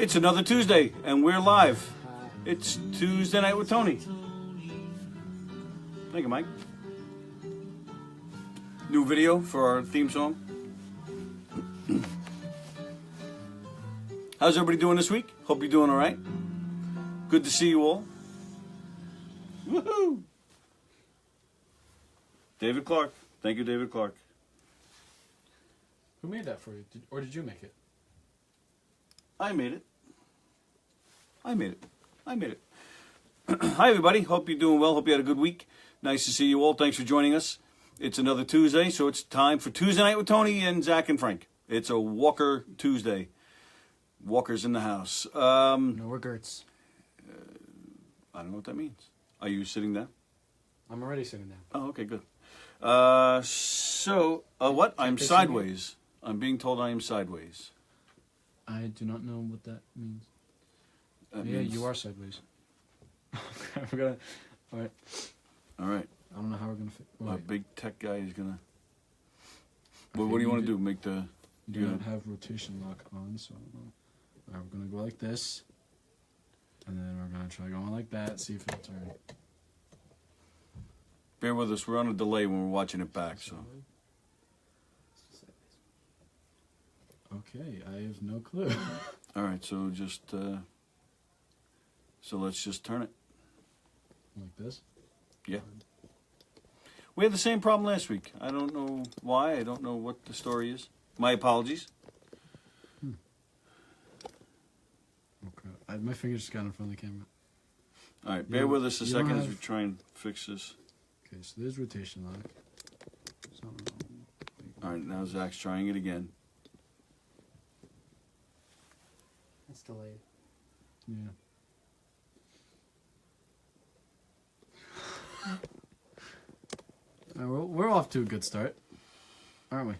It's another Tuesday, and we're live. It's Tuesday Night with Tony. Thank you, Mike. New video for our theme song. How's everybody doing this week? Hope you're doing all right. Good to see you all. Woohoo! David Clark. Thank you, David Clark. Who made that for you? Or did you make it? I made it. I made it. Hi, everybody. Hope you're doing well. Hope you had a good week. Nice to see you all. Thanks for joining us. It's another Tuesday, so it's time for Tuesday Night with Tony and Zach and Frank. It's a Walker Tuesday. Walker's in the house. No, we're Gertz. I don't know what that means. Are you sitting down? I'm already sitting down. Oh, okay, good. What? I'm sideways. I'm being told I am sideways. I do not know what that means. That yeah, means... you are sideways. We're gonna. All right. All right. I don't know how we're gonna. Our big tech guy is gonna. Well, what do you want to do? Make the. You do not have rotation lock on, so I don't know. All right, we're gonna go like this, and then we're gonna try going like that. See if it's alright. Bear with us. We're on a delay when we're watching it back, so. Okay, I have no clue. All right, so just. So let's just turn it. Like this? Yeah. We had the same problem last week. I don't know why. I don't know what the story is. My apologies. Okay. My finger just got in front of the camera. All right, bear with us a second as we try and fix this. Okay, so there's rotation lock. All right, now Zach's trying it again. It's delayed. Yeah. We're off to a good start, aren't we?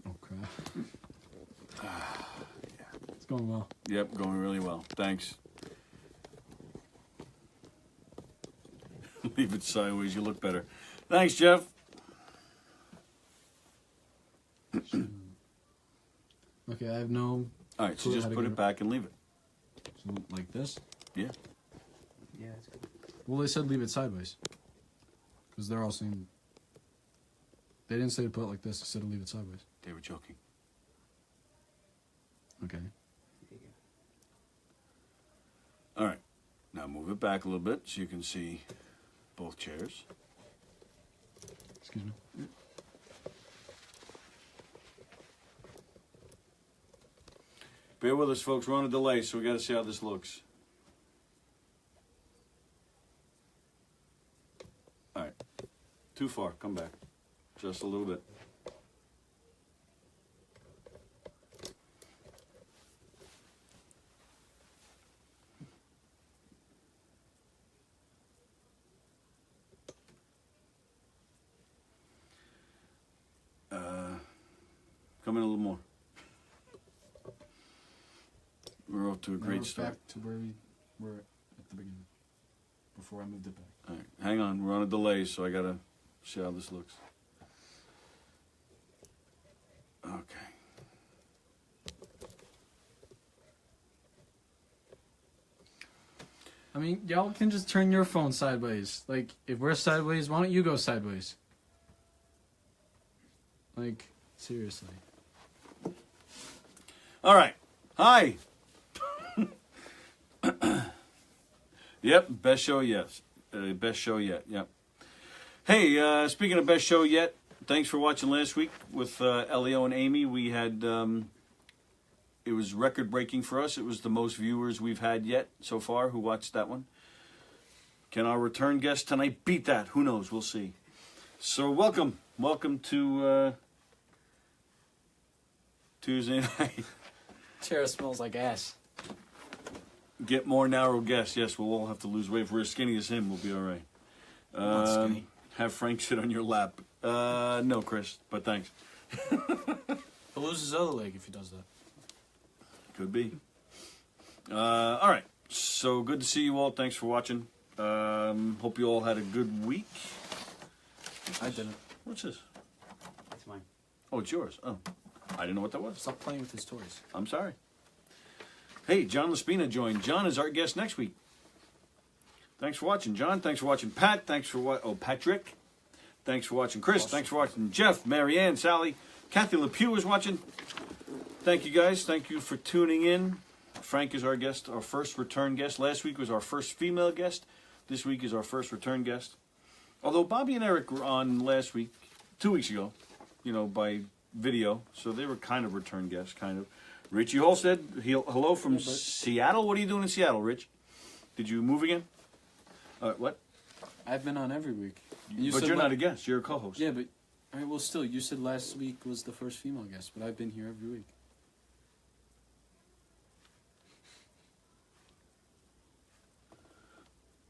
Oh crap! It's going well. Yep, going really well. Thanks. Leave it sideways. You look better. Thanks, Jeff. Okay, I have no. All right, so just put it back and leave it. So like this? Yeah. Yeah, it's good. Well, they said leave it sideways. Because they're all saying... They didn't say to put it like this, they said to leave it sideways. They were joking. Okay. All right. Now move it back a little bit so you can see both chairs. Excuse me. Bear with us, folks. We're on a delay, so we got to see how this looks. All right. Too far. Come back. Just a little bit. Come in a little more. We're off to a great start. Back to where we were at the beginning. Before I moved it back. All right, hang on. We're on a delay, so I gotta see how this looks. Okay. I mean, y'all can just turn your phone sideways. Like, if we're sideways, why don't you go sideways? Like, seriously. All right. Hi. Yep, best show yet. Best show yet. Yep. Hey, speaking of best show yet, thanks for watching last week with Elio and Amy. We had it was record breaking for us. It was the most viewers we've had yet so far. Who watched that one? Can our return guest tonight beat that? Who knows? We'll see. So welcome to Tuesday night. Chair smells like ass. Get more narrow guests. Yes, we'll all have to lose weight. If we're as skinny as him, we'll be all right. Not skinny. Have Frank sit on your lap. No, Chris, but thanks. He'll lose his other leg if he does that. Could be. All right. So good to see you all. Thanks for watching. Hope you all had a good week. I didn't. What's this? Oh, it's yours. Oh, I didn't know what that was. Stop playing with his toys. I'm sorry. Hey, John Laspina joined. John is our guest next week. Thanks for watching, John. Thanks for watching, Pat. Thanks for Patrick. Thanks for watching, Chris. Awesome. Thanks for watching, Jeff, Marianne, Sally. Kathy LePew is watching. Thank you, guys. Thank you for tuning in. Frank is our guest, our first return guest. Last week was our first female guest. This week is our first return guest. Although Bobby and Eric were on last week, 2 weeks ago, by video. So they were kind of return guests, kind of. Richie Holstead, hello from Seattle. What are you doing in Seattle, Rich? Did you move again? What? I've been on every week. But you're not a guest. You're a co-host. Yeah, but all right. Well, still, you said last week was the first female guest, but I've been here every week.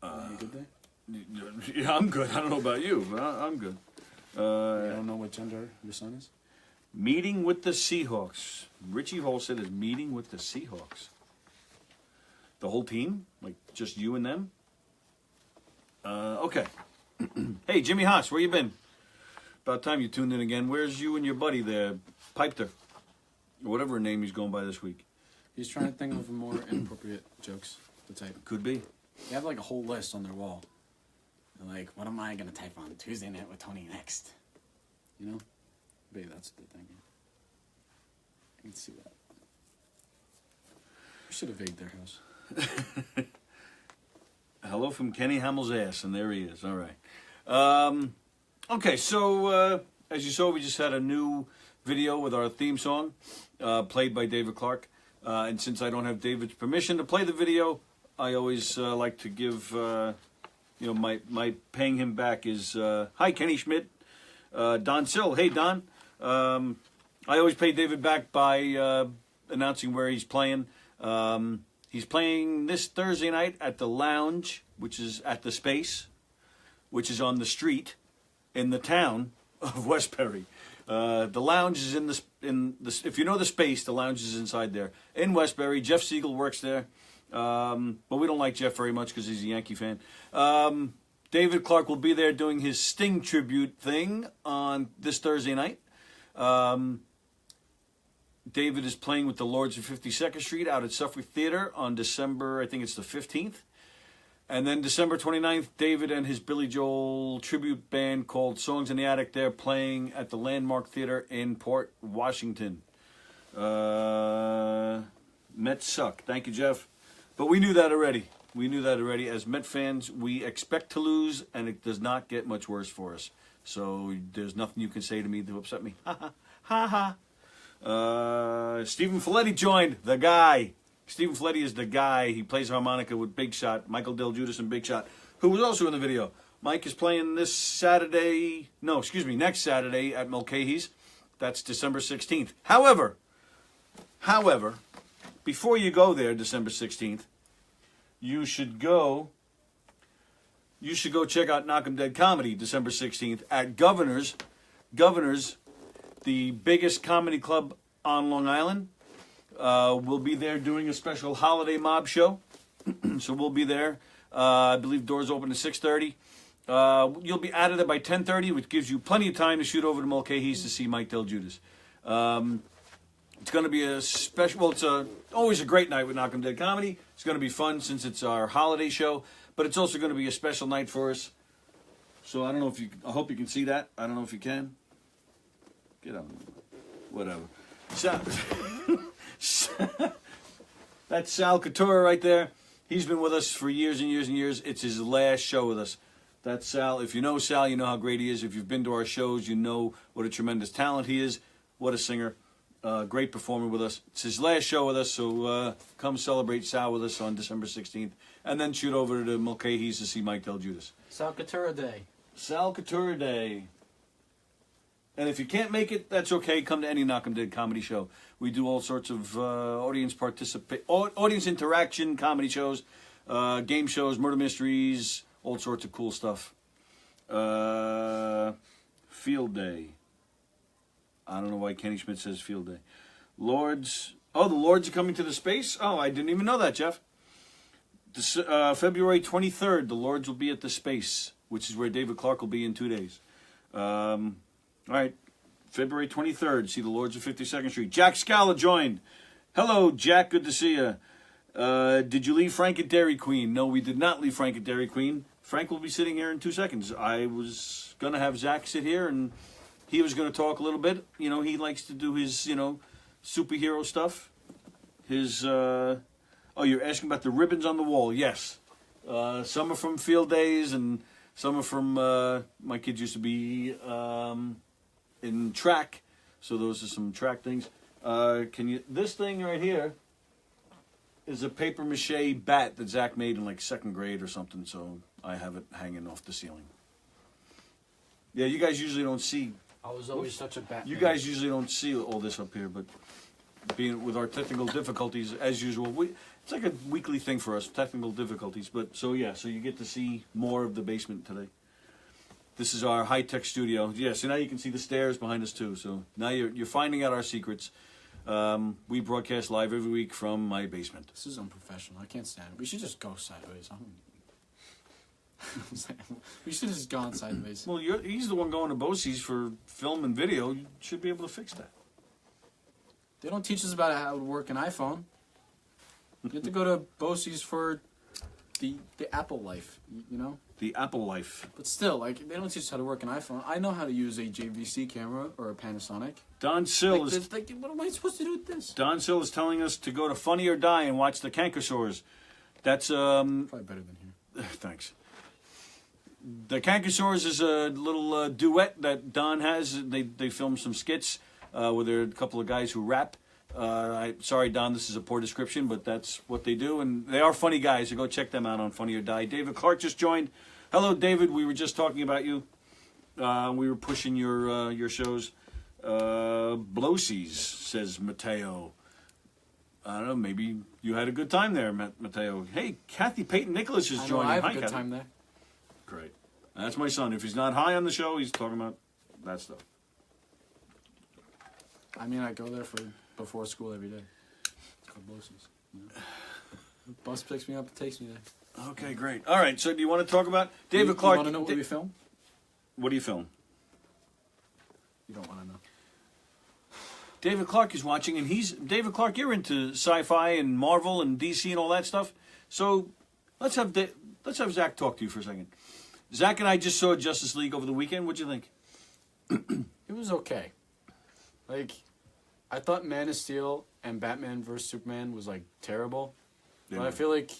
You good there? Yeah, I'm good. I don't know about you, but I'm good. You don't know what gender your son is? Meeting with the Seahawks. Richie Holstead is meeting with the Seahawks. The whole team? Like, just you and them? Okay. Hey, Jimmy Haas, where you been? About time you tuned in again. Where's you and your buddy there, Pipter? Or whatever her name he's going by this week. He's trying to think of more inappropriate jokes to type. Could be. They have like a whole list on their wall. They're like, what am I going to type on Tuesday Night with Tony next? You know? Maybe that's what they're thinking. I can see that. We should evade their house. Hello from Kenny Hamill's ass, and there he is. All right. Okay, so as you saw, we just had a new video with our theme song played by David Clark. And since I don't have David's permission to play the video, I always like to give, my paying him back is, hi, Kenny Schmidt, Don Sill. Hey, Don. I always pay David back by announcing where he's playing. He's playing this Thursday night at the Lounge, which is at the Space, which is on the street in the town of Westbury. The Lounge is in the if you know the Space, the Lounge is inside there in Westbury. Jeff Siegel works there, but we don't like Jeff very much because he's a Yankee fan. David Clark will be there doing his Sting tribute thing on this Thursday night. David is playing with the Lords of 52nd Street out at Suffolk Theater on December, I think it's the 15th. And then December 29th, David and his Billy Joel tribute band called Songs in the Attic, they're playing at the Landmark Theater in Port Washington. Mets suck. Thank you, Jeff. But we knew that already. As Met fans, we expect to lose, and it does not get much worse for us. So there's nothing you can say to me to upset me. Ha ha. Ha ha. Stephen Folletti joined. The guy. Stephen Folletti is the guy. He plays harmonica with Big Shot, Michael Del Judas and Big Shot, who was also in the video. Mike is playing next Saturday at Mulcahy's. That's December 16th. However, before you go there, December 16th, you should go check out Knock 'em Dead Comedy, December 16th, at Governor's, the biggest comedy club on Long Island. We'll be there doing a special holiday mob show. So we'll be there. I believe doors open at 6:30. You'll be out of there by 10:30, which gives you plenty of time to shoot over to Mulcahy's to see Mike Del Judas. It's going to be a special, well, it's always a great night with Knock 'em Dead Comedy. It's going to be fun since it's our holiday show, but it's also going to be a special night for us. So I hope you can see that. I don't know if you can. Get on. Whatever. That's Sal Couture right there. He's been with us for years and years and years. It's his last show with us. That's Sal. If you know Sal, you know how great he is. If you've been to our shows, you know what a tremendous talent he is. What a singer. Great performer with us. It's his last show with us, so come celebrate Sal with us on December 16th. And then shoot over to Mulcahy's to see Mike Del Judas. Sal Couture Day. Sal Couture Day. And if you can't make it, that's okay. Come to any Knock 'em Dead comedy show. We do all sorts of audience interaction, comedy shows, game shows, murder mysteries, all sorts of cool stuff. Field Day. I don't know why Kenny Schmidt says Field Day. Lords. Oh, the Lords are coming to the Space? Oh, I didn't even know that, Jeff. February 23rd, the Lords will be at the Space, which is where David Clark will be in 2 days. All right. February 23rd. See the Lords of 52nd Street. Jack Scala joined. Hello, Jack. Good to see you. Did you leave Frank at Dairy Queen? No, we did not leave Frank at Dairy Queen. Frank will be sitting here in 2 seconds. I was going to have Zach sit here, and he was going to talk a little bit. You know, he likes to do his, superhero stuff. His, oh, you're asking about the ribbons on the wall. Yes. Some are from field days, and some are from, my kids used to be in track. So those are some track things. This thing right here is a paper mache bat that Zach made in like 2nd grade or something. So I have it hanging off the ceiling. Yeah, you guys usually don't see. I was always such a Batman. You guys usually don't see all this up here, but being with our technical difficulties as usual, it's like a weekly thing for us, technical difficulties. But so you get to see more of the basement today. This is our high-tech studio. Yeah, so now you can see the stairs behind us too. So now you're finding out our secrets. We broadcast live every week from my basement. This is unprofessional. I can't stand it. We should just go sideways. We should have just gone sideways. Well, he's the one going to BOCES for film and video. You should be able to fix that. They don't teach us about how to work an iPhone. You have to go to BOCES for the Apple life, you know? The Apple life. But still, like, they don't teach us how to work an iPhone. I know how to use a JVC camera or a Panasonic. Don Sill Like, is... what am I supposed to do with this? Don Sill is telling us to go to Funny or Die and watch the Cankersaurs. That's Probably better than here. Thanks. The Cankersaurs is a little duet that Don has. They filmed some skits where there are a couple of guys who rap. Sorry, Don, this is a poor description, but that's what they do, and they are funny guys. So go check them out on Funny or Die. David Clark just joined. Hello, David. We were just talking about you. We were pushing your shows. Blosies, says Mateo. I don't know. Maybe you had a good time there, Mateo. Hey, Kathy Peyton Nicholas is joining. I have Hi, a good Kathy. time there. Great. That's my son. If he's not high on the show, he's talking about that stuff. I mean, I go there for before school every day. It's called BOCES. You know? The bus picks me up and takes me there. Okay, great. All right, so do you want to talk about David Clark? You want to know what we film? What do you film? You don't want to know. David Clark is watching, and David Clark. You're into sci-fi and Marvel and DC and all that stuff. So let's have Zach talk to you for a second. Zach and I just saw Justice League over the weekend. What'd you think? It was okay. Like, I thought Man of Steel and Batman vs Superman was like terrible, Yeah. but I feel like,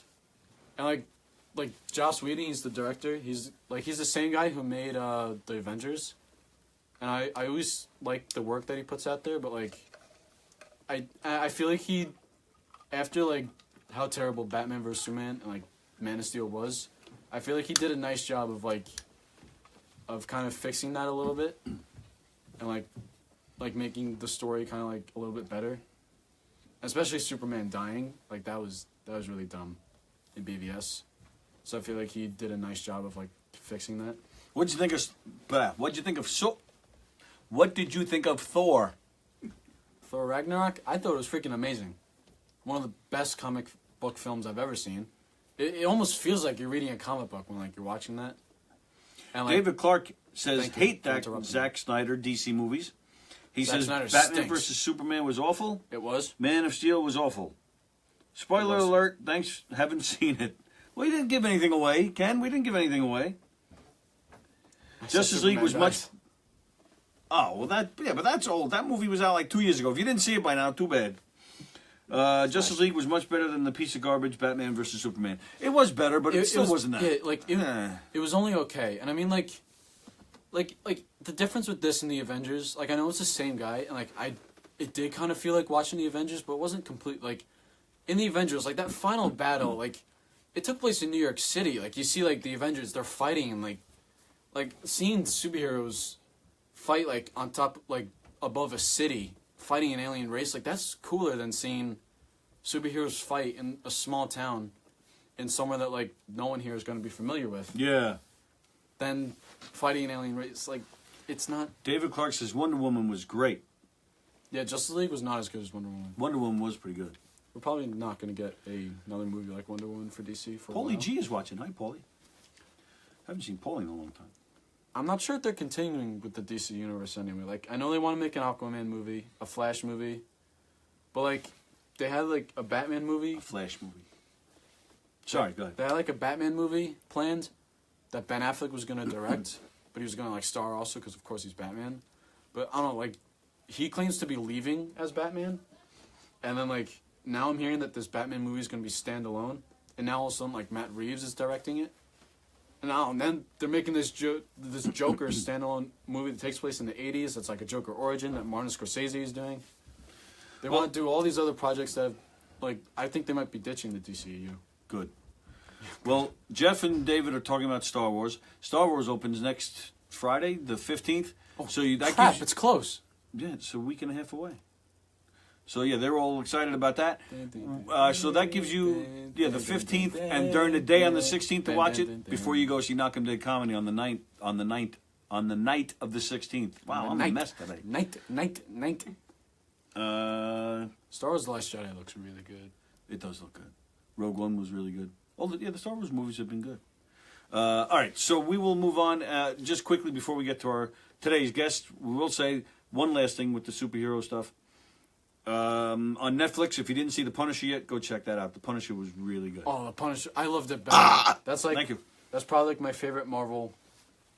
and like Joss Whedon, he's the director. He's the same guy who made the Avengers, and I always like the work that he puts out there. But like, I feel like he, after like how terrible Batman vs Superman and like Man of Steel was, I feel like he did a nice job of kind of fixing that a little bit, and like making the story kind of like a little bit better. Especially Superman dying, like that was really dumb in BVS. So I feel like he did a nice job of like fixing that. What did you think of Thor? Thor Ragnarok, I thought it was freaking amazing. One of the best comic book films I've ever seen. It almost feels like you're reading a comic book when like you're watching that. And, like, David Clark says Thank you hate for that interrupting Zack Snyder DC movies. He Zack says Snyder Batman stinks. vs Superman was awful. It was. Man of Steel was awful. Spoiler It was. alert. Thanks. Haven't seen it. We didn't give anything away, Ken. We didn't give anything away. Justice League was much. dies. Oh well, but that's old. That movie was out like 2 years ago. If you didn't see it by now, too bad. Justice League was much better than the piece of garbage Batman vs Superman. It was better, but it still wasn't that. Yeah, like it was only okay. And I mean, like the difference with this and the Avengers, like I know it's the same guy, and like it did kind of feel like watching the Avengers, but it wasn't complete. Like in the Avengers, like that final battle, like it took place in New York City. Like you see, like the Avengers, they're fighting, and like seeing superheroes fight like on top, like above a city, fighting an alien race. Like that's cooler than seeing superheroes fight in a small town, in somewhere that like no one here is going to be familiar with. Yeah. Than fighting an alien race. Like it's not. David Clark says Wonder Woman was great. Yeah, Justice League was not as good as Wonder Woman. Wonder Woman was pretty good. We're probably not going to get another movie like Wonder Woman for DC for a Paulie while. G is watching. Hi, Paulie. Haven't seen Paulie in a long time. I'm not sure if they're continuing with the DC universe anyway. Like, I know they want to make an Aquaman movie, a Flash movie, but like, they had like a Batman movie. A Flash movie. Sorry, go ahead. They had like a Batman movie planned that Ben Affleck was gonna direct, but he was gonna like star also because of course he's Batman. But I don't know, like, he claims to be leaving as Batman, and then like now I'm hearing that this Batman movie is gonna be standalone, and now all of a sudden like Matt Reeves is directing it. And then they're making this Joker standalone movie that takes place in the 80s. That's like a Joker origin that Martin Scorsese is doing. They want to do all these other projects that, like, I think they might be ditching the DCEU. Good. Well, Jeff and David are talking about Star Wars. Star Wars opens next Friday, the 15th. Oh, so that crap, gives, it's close. yeah, it's a week and a half away. So yeah, they're all excited about that. So that gives you the 15th, and during the day on the 16th to watch it before you go see Knock'em Dead Comedy on the night of the 16th. Wow, I'm a mess today. Night. Star Wars: The Last Jedi looks really good. It does look good. Rogue One was really good. The Star Wars movies have been good. All right, so we will move on just quickly before we get to our today's guest. We will say one last thing with the superhero stuff. On Netflix, if you didn't see The Punisher yet, go check that out. The Punisher was really good. Oh, The Punisher! I loved it better. That's like, thank you. That's probably like my favorite Marvel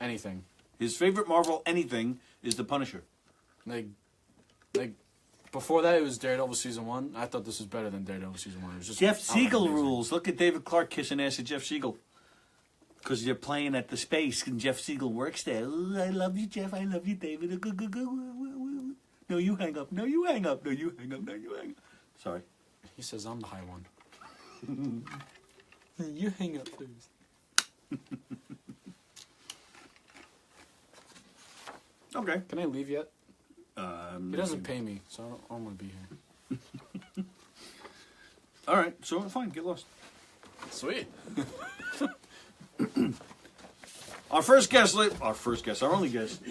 anything. His favorite Marvel anything is The Punisher. Like before that, it was Daredevil season 1. I thought this was better than Daredevil season 1. It was just Jeff Siegel amazing. rules. Look at David Clark kissing ass at Jeff Siegel. Because you're playing at the space and Jeff Siegel works there. Ooh, I love you, Jeff. I love you, David. No, you hang up. No, you hang up. No, you hang up. No, you hang up. Sorry. He says I'm the high one. You hang up first. Okay. Can I leave yet? He doesn't pay me, so I don't want to be here. All right. So, fine. Get lost. Sweet. Our only guest.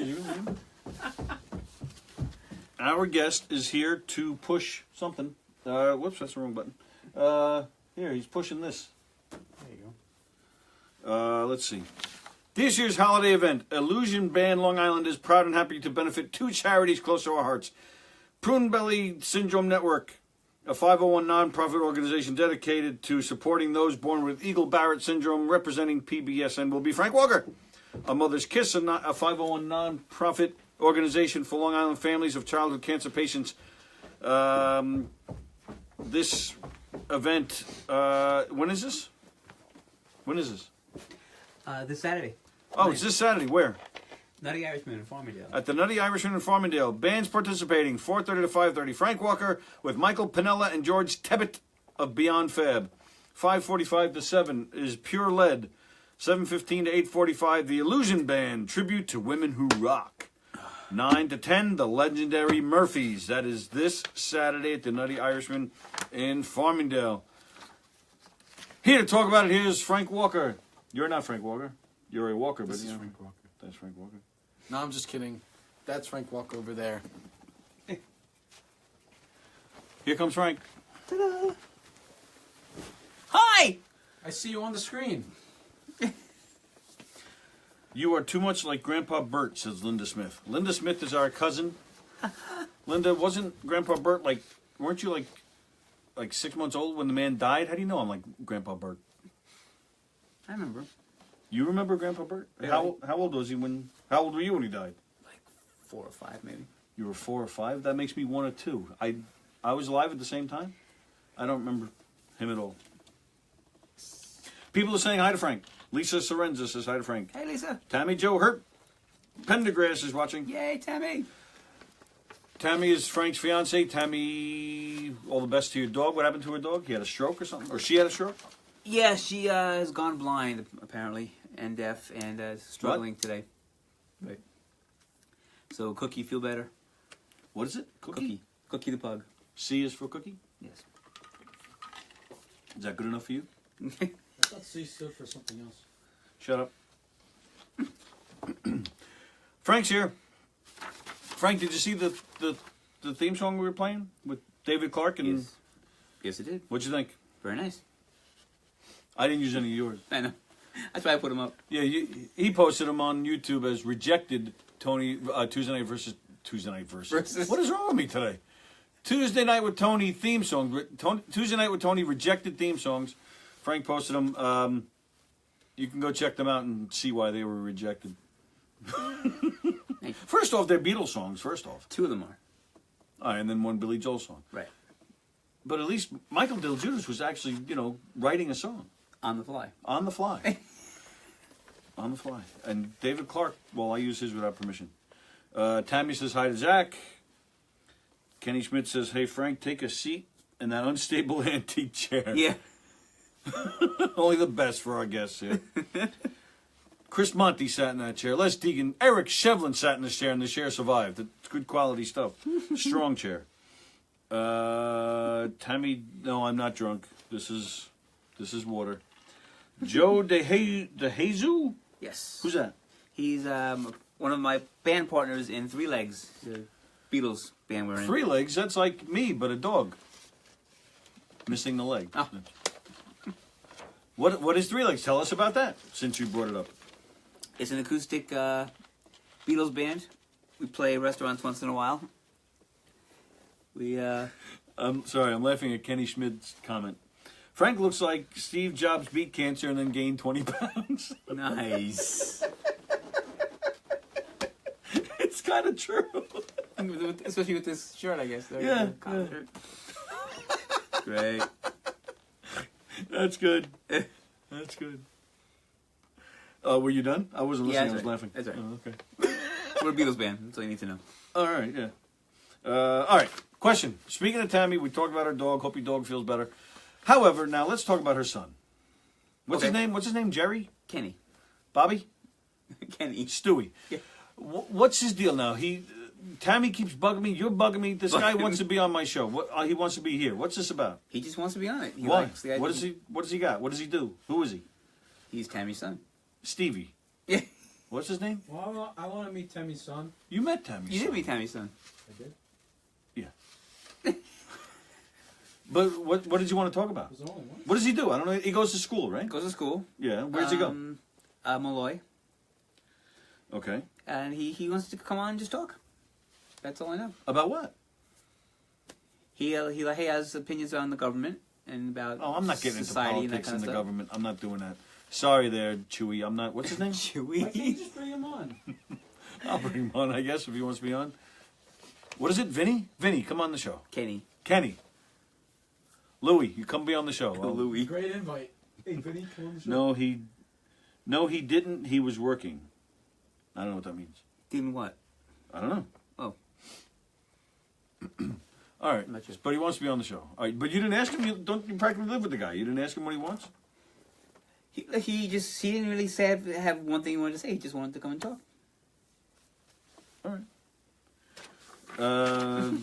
Our guest is here to push something. Whoops, that's the wrong button. Here, he's pushing this. There you go. Let's see. This year's holiday event, Illusion Band Long Island is proud and happy to benefit two charities close to our hearts. Prune Belly Syndrome Network, a 501 nonprofit organization dedicated to supporting those born with Eagle-Barrett syndrome, representing PBSN will be Frank Walker. A Mother's Kiss, a 501 nonprofit organization for Long Island families of childhood cancer patients. This event, when is this? This Saturday. Oh, it's this Saturday. Where? Nutty Irishman in Farmingdale. At the Nutty Irishman in Farmingdale. Bands participating, 4:30 to 5:30. Frank Walker with Michael Pinella and George Tebbett of Beyond Fab. 5:45 to 7 is Pure Lead. 7:15 to 8:45, the Illusion Band, tribute to women who rock. 9 to 10, the legendary Murphys. That is this Saturday at the Nutty Irishman in Farmingdale. Here to talk about it, here's Frank Walker. You're not Frank Walker. You're a Walker, but This is you know, Frank Walker. that's Frank Walker. No, I'm just kidding. That's Frank Walker over there. Here comes Frank. Ta-da! Hi! I see you on the screen. You are too much like Grandpa Bert, says Linda Smith. Linda Smith is our cousin. Linda, wasn't Grandpa Bert weren't you like 6 months old when the man died? How do you know I'm like Grandpa Bert? I remember. You remember Grandpa Bert? Yeah. How old was he how old were you when he died? Like 4 or 5, maybe. You were 4 or 5? That makes me 1 or 2. I was alive at the same time. I don't remember him at all. People are saying hi to Frank. Lisa Sorenza says hi to Frank. Hey, Lisa. Tammy Jo Hurt Pendergrass is watching. Yay, Tammy. Tammy is Frank's fiance. Tammy, all the best to your dog. What happened to her dog? He had a stroke or something? Or she had a stroke? Yeah, she has gone blind, apparently, and deaf, and is struggling today. Right. So, Cookie, feel better? What is it? Cookie? Cookie the pug. C is for Cookie? Yes. Is that good enough for you? I thought C stood for something else. Shut up. Frank's here. Frank, did you see the theme song we were playing with David Clark? And Yes, it did. what'd you think? Very nice. I didn't use any of yours. I know. That's why I put him up. Yeah, he posted them on YouTube as rejected Tony Tuesday Night versus. What is wrong with me today? Tuesday Night with Tony theme song. Tuesday Night with Tony rejected theme songs. Frank posted them. You can go check them out and see why they were rejected. First off, they're Beatles songs. First off, 2 of them are. all right, and then one Billy Joel song. Right. But at least Michael DelGuidice was actually, writing a song On the fly. on the fly. On the fly. And David Clark, well, I use his without permission. Tammy says hi to Zach. Kenny Schmidt says, hey, Frank, take a seat in that unstable antique chair. Yeah. Only the best for our guests here. Chris Monty sat in that chair. Les Deegan. Eric Shevlin sat in this chair, and the chair survived. It's good quality stuff. Strong chair. Tammy, no, I'm not drunk. This is water. Joe DeJesus? Yes. Who's that? He's one of my band partners in Three Legs, the Beatles band we're in. Three Legs? That's like me, but a dog. Missing the leg. Oh. What is Three Legs? Tell us about that, since you brought it up. It's an acoustic Beatles band. We play restaurants once in a while. I'm sorry, I'm laughing at Kenny Schmidt's comment. Frank looks like Steve Jobs beat cancer and then gained 20 pounds. Nice. It's kind of true. Especially with this shirt, I guess. Yeah. Great. That's good. That's good. Were you done? I wasn't listening. I was laughing. That's right. Oh, okay. We're a Beatles band. That's all you need to know. All right, yeah. All right, question. Speaking of Tammy, we talked about her dog. Hope your dog feels better. However, now let's talk about her son. What's his name? What's his name? Jerry? Kenny. Bobby? Kenny. Stewie. Yeah. What's his deal now? Tammy keeps bugging me. You're bugging me. This guy wants to be on my show. He wants to be here. What's this about? He just wants to be on it. He Why? likes the idea. What does he got? What does he do? Who is he? He's Tammy's son. Stevie. Yeah. What's his name? Well, I want to meet Tammy's son. You met Tammy's You son. did meet Tammy's son. I did. Yeah. But what did you want to talk about? There's only one. What does he do? I don't know. He goes to school, right? Goes to school. Yeah. Where does he go? Malloy. Okay. And he wants to come on and just talk. That's all I know. About what? He has opinions on the government and about Oh, I'm not getting into society and that politics kind and of the stuff. government. I'm not doing that. Sorry there, Chewy. I'm not. What's his name? Why can't you Chewy. just bring him on? I'll bring him on, I guess, if he wants to be on. What is it? Vinny? Vinny, come on the show. Kenny. Kenny. Louie, you come be on the show. Louie. Great invite. Hey, Vinny, come on the show. No, he didn't. He was working. I don't know what that means. Didn't what? I don't know. Oh. All right. I'm not sure. But he wants to be on the show. All right. But you didn't ask him. You practically live with the guy. You didn't ask him what he wants? He didn't really have one thing he wanted to say. He just wanted to come and talk. All right.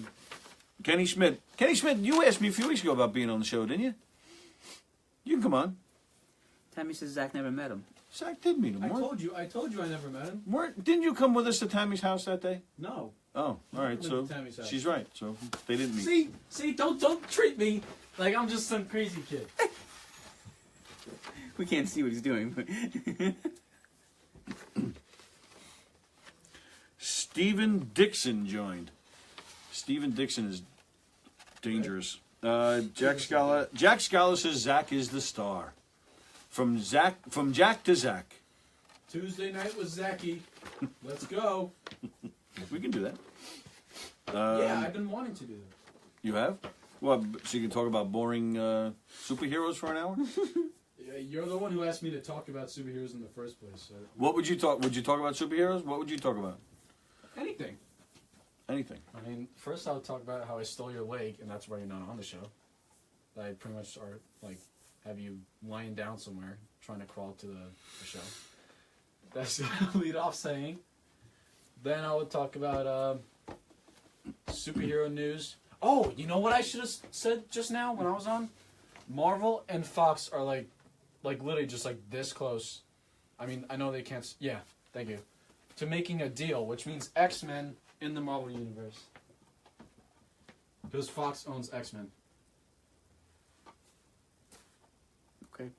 Kenny Schmidt. Kenny Schmidt, you asked me a few weeks ago about being on the show, didn't you? You can come on. Tammy says Zach never met him. Zach did meet him. I told you I never met him. Didn't you come with us to Tammy's house that day? No. Oh, all right. Went So to Tammy's house. she's right. So they didn't meet. See, don't treat me like I'm just some crazy kid. We can't see what he's doing. But Stephen Dixon joined. Stephen Dixon is dangerous. Jack Scala says Zach is the star. From Jack to Zach. Tuesday night was Zachy. Let's go. We can do that. Yeah, I've been wanting to do that. You have? Well, so you can talk about boring superheroes for an hour? Yeah, you're the one who asked me to talk about superheroes in the first place. So. What would you talk? Would you talk about superheroes? What would you talk about? Anything. Anything. I mean, first I would talk about how I stole your leg, and that's why you're not on the show. I pretty much are like have you lying down somewhere trying to crawl to the show. That's the lead off saying. Then I would talk about superhero news. Oh, you know what I should have said just now when I was on? Marvel and Fox are like literally just like this close. I mean, I know they can't. Yeah, thank you. To making a deal, which means X-Men in the Marvel Universe. Because Fox owns X-Men. okay.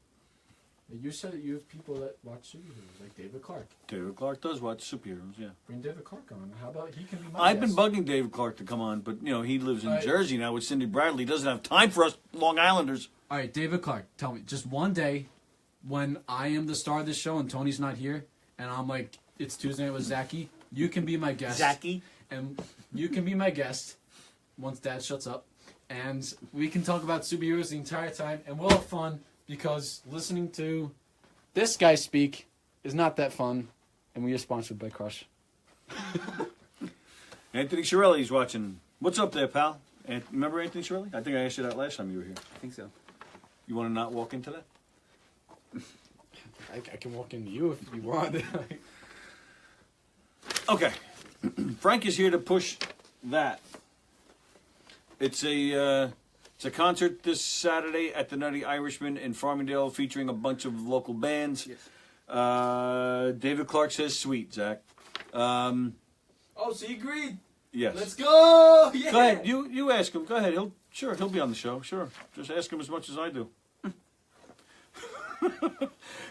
You said that you have people that watch superheroes, like David Clark. David Clark does watch superheroes, yeah. Bring David Clark on. How about he can be my I've been guest? bugging David Clark to come on, but he lives in Right. Jersey now with Cindy Bradley. He doesn't have time for us Long Islanders. All right, David Clark, tell me, just one day when I am the star of this show and Tony's not here, and I'm like, it's Tuesday night with Zachy, you can be my guest. Zachy. And you can be my guest once Dad shuts up. And we can talk about superheroes the entire time, and we'll have fun, because listening to this guy speak is not that fun, and we are sponsored by Crush. Anthony Shirelli's watching. What's up there, pal? Remember Anthony Shirelli? I think I asked you that last time you were here. I think so. You want to not walk into that? I can walk into you if you want. Okay. Frank is here to push that. It's a concert this Saturday at the Nutty Irishman in Farmingdale featuring a bunch of local bands. Yes. David Clark says sweet, Zach. Oh, so you agreed. Yes. Let's go! Yeah! Go ahead. You ask him. Go ahead. He'll be on the show. Sure. Just ask him as much as I do.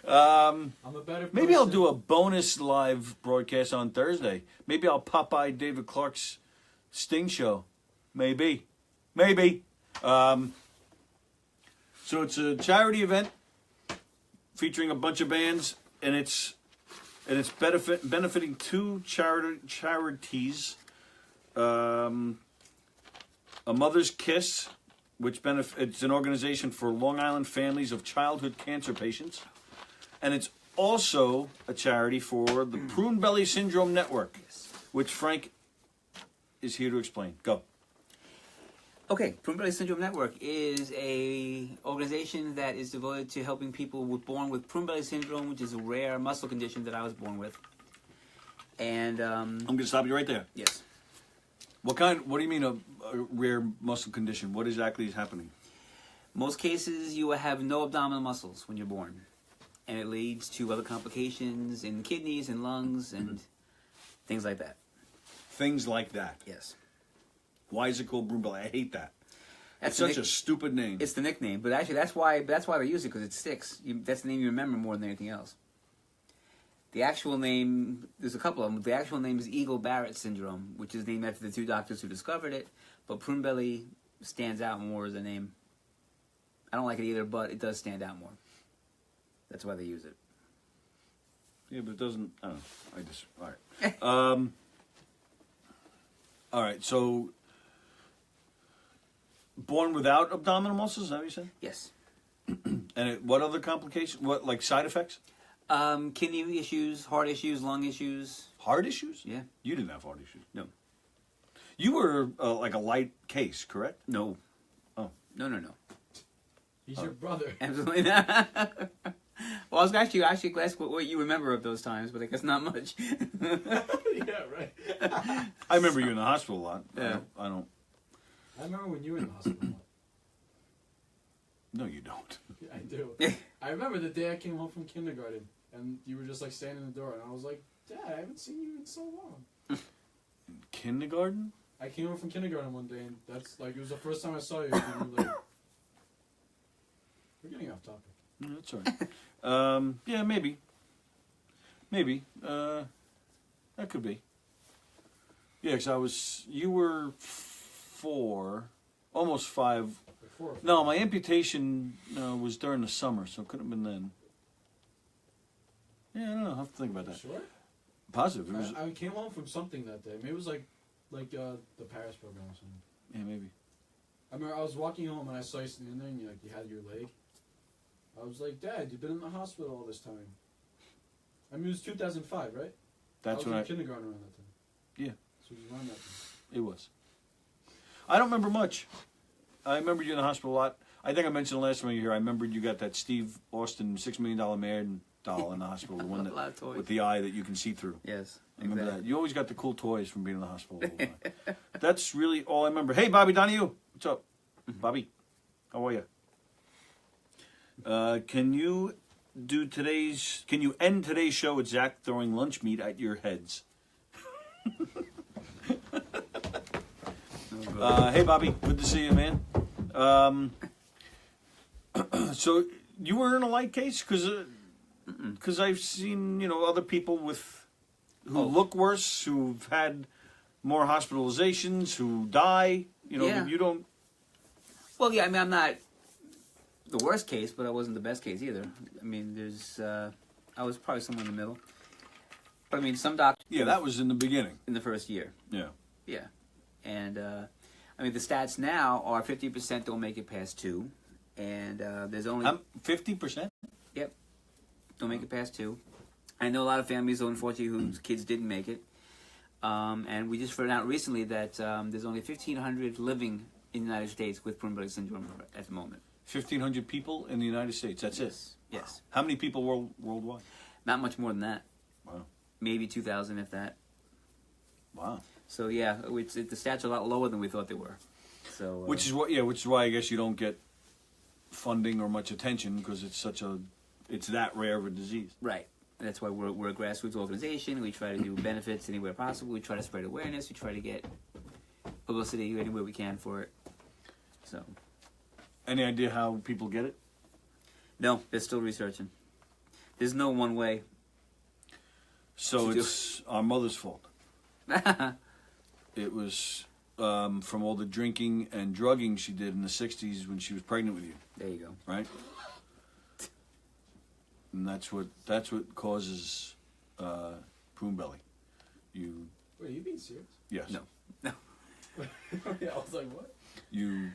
I'm a better Maybe I'll person. do a bonus live broadcast on Thursday. Maybe I'll pop by David Clark's Sting show. Maybe. So it's a charity event featuring a bunch of bands, and it's benefiting two charities. A Mother's Kiss, which it's an organization for Long Island families of childhood cancer patients, and it's also a charity for the Prune Belly Syndrome Network, which Frank is here to explain. Go. Okay, Prune Belly Syndrome Network is a organization that is devoted to helping people born with Prune Belly Syndrome, which is a rare muscle condition that I was born with. And I'm going to stop you right there. yes, What do you mean a rare muscle condition? What exactly is happening? most cases you will have no abdominal muscles when you're born, and it leads to other complications in kidneys and lungs and things like that. Things like that. Yes, Why is it called Prune Belly? I hate that. that's It's such a stupid name. It's the nickname, but actually that's why they use it, because it sticks. That's the name you remember more than anything else. The actual name, there's a couple of them. The actual name is Eagle-Barrett syndrome, which is named after the two doctors who discovered it. But Prune Belly stands out more as a name. I don't like it either, but it does stand out more. That's why they use it. Yeah, but it doesn't. I don't know. I just. All right. All right. So, born without abdominal muscles? Is that what you said? Yes. And what other complications? What, like side effects? Kidney issues, heart issues, lung issues. Heart issues? Yeah. You didn't have heart issues. No. You were like a light case, correct? No. Oh. No. He's your brother. Absolutely not. Well, I was actually ask what you remember of those times, but I guess not much. Yeah, right. I remember you in the hospital a lot. Yeah. I don't. I remember when you were in the hospital. No, you don't. Yeah, I do. I remember the day I came home from kindergarten, and you were just like standing in the door, and I was like, Dad, I haven't seen you in so long. Kindergarten? I came home from kindergarten one day, and that's like, it was the first time I saw you. And you were like, we're getting off topic. No, that's all right. Yeah, maybe. That could be. Yeah, because you were 4, almost 5. Before. No, my amputation was during the summer, so it couldn't have been then. Yeah, I don't know. I'll have to think about that. Sure. Positive. It was, I came home from something that day. Maybe it was like the Paris program or something. yeah, maybe. I remember I was walking home and I saw you sitting there and you had your leg. I was like, Dad, you've been in the hospital all this time. I mean, it was 2005, right? That's I was when in kindergarten around that time. Yeah. So it was around that time. It was. I don't remember much. I remember you in the hospital a lot. I think I mentioned the last time you were here. I remembered you got that Steve Austin $6 Million Man doll in the hospital, the one A lot of toys. with the eye that you can see through. Yes. I remember exactly. that. You always got the cool toys from being in the hospital all the time. That's really all I remember. Hey, Bobby Donahue. What's up? Bobby, how are you? Can you end today's show with Zach throwing lunch meat at your heads? Hey, Bobby. Good to see you, man. So you were in a light case because I've seen other people who look worse, who've had more hospitalizations, who die. Yeah. You don't. Well, yeah, I mean, I'm not the worst case, but I wasn't the best case either. I mean, I was probably somewhere in the middle. But I mean, some doctors. Yeah, that was in the beginning. In the first year. Yeah. Yeah. And, I mean, the stats now are 50% don't make it past 2. And there's only... 50%? Yep. Don't make it past 2. I know a lot of families, unfortunately, whose kids didn't make it. And we just found out recently that there's only 1,500 living in the United States with Prune-Belly syndrome at the moment. 1,500 people in the United States. That's it. Yes. How many people worldwide? Not much more than that. Wow. Maybe 2,000, if that. Wow. So yeah, the stats are a lot lower than we thought they were. So which is why I guess you don't get funding or much attention because it's that rare of a disease. Right. That's why we're a grassroots organization. We try to do benefits anywhere possible. We try to spread awareness. We try to get publicity anywhere we can for it. So. Any idea how people get it? No, they're still researching. There's no one way. So it's our mother's fault. It was from all the drinking and drugging she did in the 60s when she was pregnant with you. There you go. Right? And that's what causes prune belly. Wait, are you being serious? Yes. No. Yeah, I was like, what? You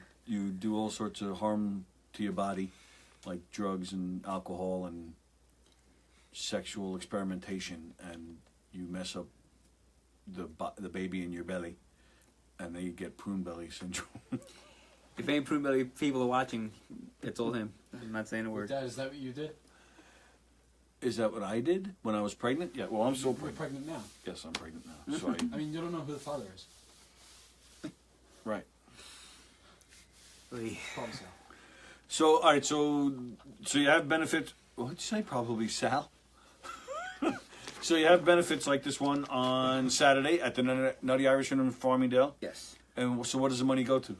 do all sorts of harm to your body, like drugs and alcohol and sexual experimentation, and you mess up the baby in your belly, and they get prune belly syndrome. If any prune belly people are watching, it's all him. I'm not saying a word. Dad, is that what you did? Is that what I did when I was pregnant? Yeah. Well, I'm still You're pregnant. pregnant now. Yes, I'm pregnant now. So I mean, you don't know who the father is. right. Oy. Probably so. So all right. So you have benefits. What did you say? Probably Sal. So you have benefits like this one on Saturday at the Nutty Irishman in Farmingdale. Yes. And so what does the money go to?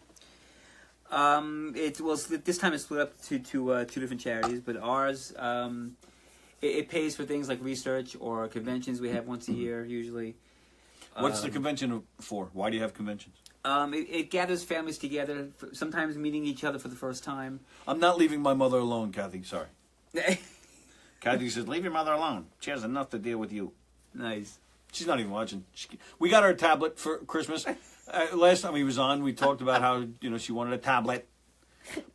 This time it's split up to two different charities, but ours it pays for things like research or conventions we have once a year usually. What's the convention for? Why do you have conventions? It gathers families together, sometimes meeting each other for the first time. I'm not leaving my mother alone, Kathy. Sorry. Kathy says, leave your mother alone. She has enough to deal with you. Nice. She's not even watching. We got her a tablet for Christmas. Last time he was on, we talked about how she wanted a tablet,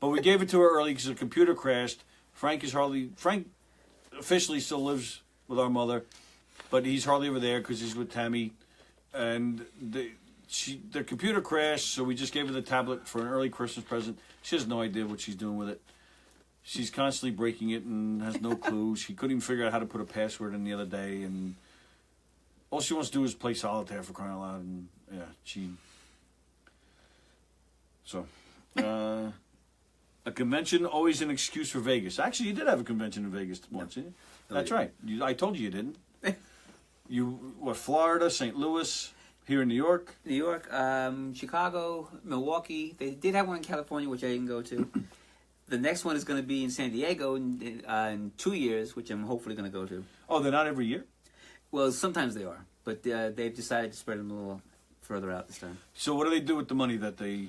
but we gave it to her early because the computer crashed. Frank officially still lives with our mother, but he's hardly ever there because he's with Tammy, and the computer crashed. So we just gave her the tablet for an early Christmas present. She has no idea what she's doing with it. She's constantly breaking it and has no clue. She couldn't even figure out how to put a password in the other day, and all she wants to do is play solitaire for crying out loud. And a convention, always an excuse for Vegas. Actually, you did have a convention in Vegas once, didn't you? That's right. I told you didn't. Florida, St. Louis, here in New York? New York, Chicago, Milwaukee. They did have one in California, which I didn't go to. The next one is going to be in San Diego in 2 years, which I'm hopefully going to go to. Oh, they're not every year? Well, sometimes they are, but they've decided to spread them a little further out this time. So what do they do with the money that they...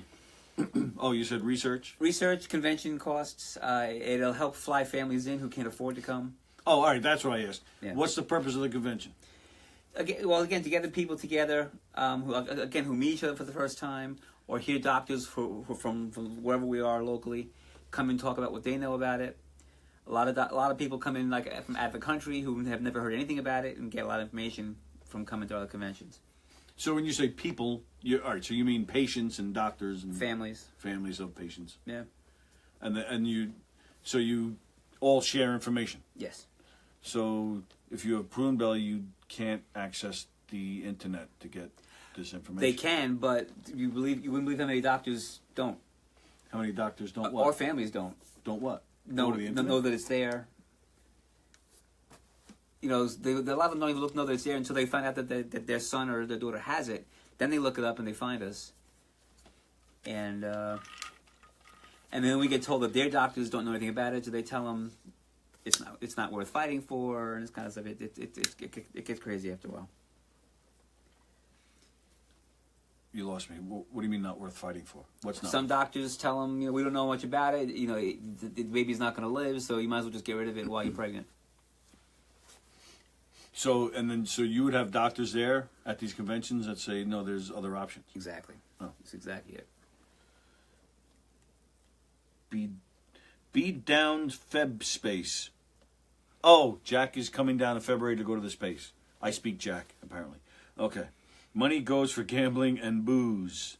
Oh, you said research? Research, convention costs. It'll help fly families in who can't afford to come. Oh, all right, that's what I asked. Yeah. What's the purpose of the convention? Again, to get people together who meet each other for the first time, or hear doctors who from wherever we are locally come and talk about what they know about it. A lot of people come in from out of the country who have never heard anything about it and get a lot of information from coming to other conventions. So when you say people, all right. So you mean patients and doctors and families of patients. Yeah. And you all share information. Yes. So if you have prune belly, you can't access the internet to get this information. They can, but you wouldn't believe how many doctors don't. How many doctors don't what? Or families don't. Don't what? Know that it's there. A lot of them don't even know that it's there until they find out that their son or their daughter has it. Then they look it up and they find us. And And then we get told that their doctors don't know anything about it, so they tell them it's not worth fighting for, and this kind of stuff. It gets crazy after a while. You lost me. What do you mean not worth fighting for? What's not? Some doctors tell them, we don't know much about it. The baby's not going to live, so you might as well just get rid of it while you're pregnant. So you would have doctors there at these conventions that say, no, there's other options. Exactly. Oh. That's exactly it. Be down Feb space. Oh, Jack is coming down in February to go to the space. I speak Jack, apparently. Okay. Money goes for gambling and booze.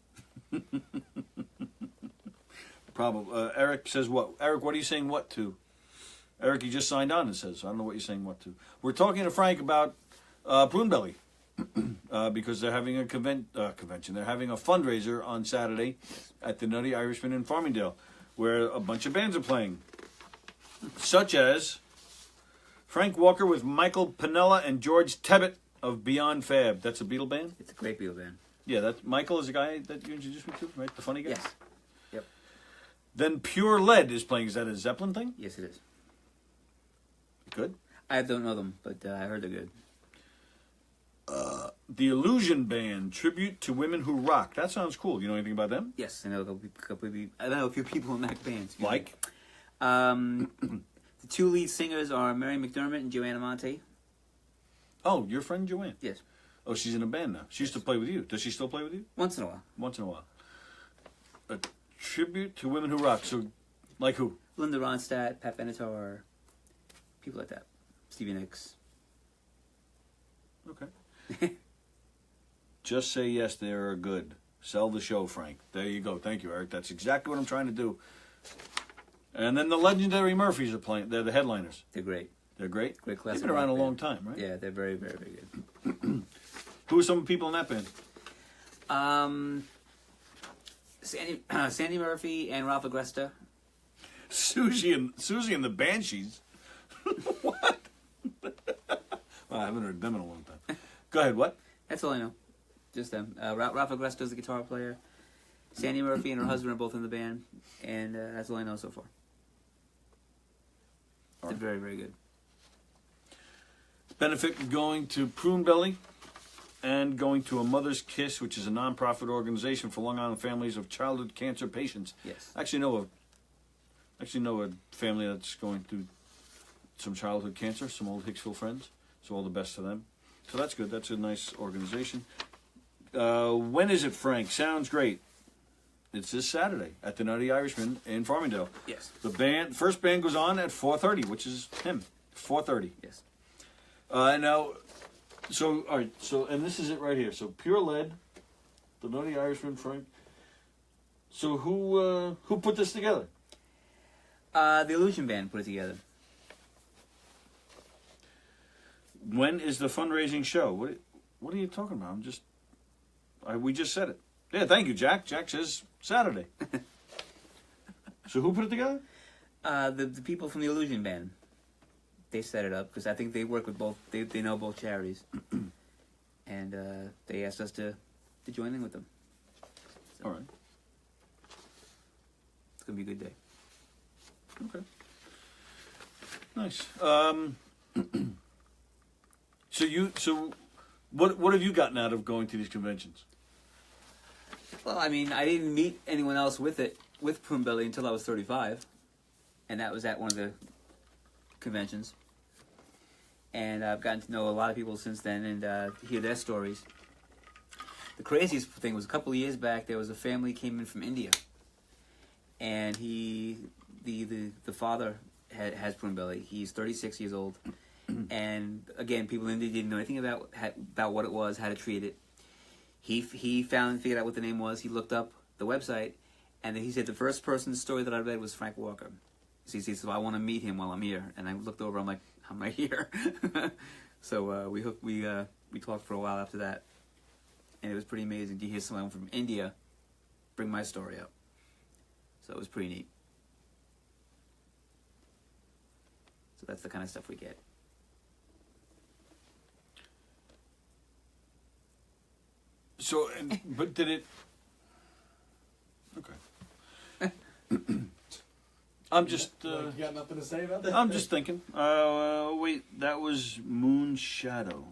Probably. Eric says what? Eric, what are you saying what to? Eric, you just signed on and says, so I don't know what you're saying what to. We're talking to Frank about Prune Belly because they're having a convention. They're having a fundraiser on Saturday at the Nutty Irishman in Farmingdale where a bunch of bands are playing, such as Frank Walker with Michael Piniella and George Tebbett of Beyond Fab. That's a Beatle band? It's a great Beatle band. Yeah, that Michael is the guy that you introduced me to, right? The funny guy? Yes. Yep. Then Pure Lead is playing. Is that a Zeppelin thing? Yes, it is. Good. I don't know them, but I heard they're good. The Illusion Band, Tribute to Women Who Rock. That sounds cool. You know anything about them? Yes, I know I know a few people in that band. Like? The two lead singers are Mary McDermott and Joanna Monte. Oh, your friend Joanne? Yes. Oh, she's in a band now. She used to play with you. Does she still play with you? Once in a while. Once in a while. A tribute to women who rock. So, like who? Linda Ronstadt, Pat Benatar, people like that. Stevie Nicks. Okay. Just say yes, they are good. Sell the show, Frank. There you go. Thank you, Eric. That's exactly what I'm trying to do. And then the legendary Murphys are playing. They're the headliners. They're great. They're great. Great classic. They've been around a rock long band. time, right? Yeah, they're very, very, very good. Who are some people in that band? Sandy Murphy and Ralph Agresta. Susie and the Banshees. What? Well, I haven't heard them in a long time. Go ahead. What? That's all I know. Just them. Ralph Agresta is the guitar player. Sandy Murphy and her husband are both in the band, and that's all I know so far. They're very, very good. Benefit going to Prune Belly and going to A Mother's Kiss, which is a non-profit organization for Long Island families of childhood cancer patients. Yes. I actually know a family that's going through some childhood cancer, some old Hicksville friends. So all the best to them. So that's good. That's a nice organization. When is it, Frank? Sounds great. It's this Saturday at the Nutty Irishman in Farmingdale. Yes. The first band goes on at 4:30, which is him. 4:30. Yes. Now, so all right. So and this is it right here. So Pure Lead, the Nutty Irishman, Frank. So who put this together? The Illusion Band put it together. When is the fundraising show? What are you talking about? We just said it. Yeah, thank you, Jack. Jack says Saturday. So who put it together? The people from the Illusion Band. They set it up because I think they work with both. They know both charities, and they asked us to join in with them. So All right. it's gonna be a good day. Okay. Nice. So what have you gotten out of going to these conventions? Well, I mean, I didn't meet anyone else with Prune Belly until I was 35, and that was at one of the conventions. And I've gotten to know a lot of people since then and hear their stories. The craziest thing was a couple of years back, there was a family came in from India, and the father has Prune Belly. He's 36 years old, and again, people in India didn't know anything about what it was, how to treat it. He figured out what the name was. He looked up the website, and then he said the first person's story that I read was Frank Walker. So he said, "So I want to meet him while I'm here." And I looked over. I'm like, "I'm right here." So we talked for a while after that, and it was pretty amazing to hear someone from India bring my story up. So it was pretty neat. So that's the kind of stuff we get. So, but did it? Okay. I'm just. You got nothing to say about that? I'm just thinking. Wait, that was Moon Shadow.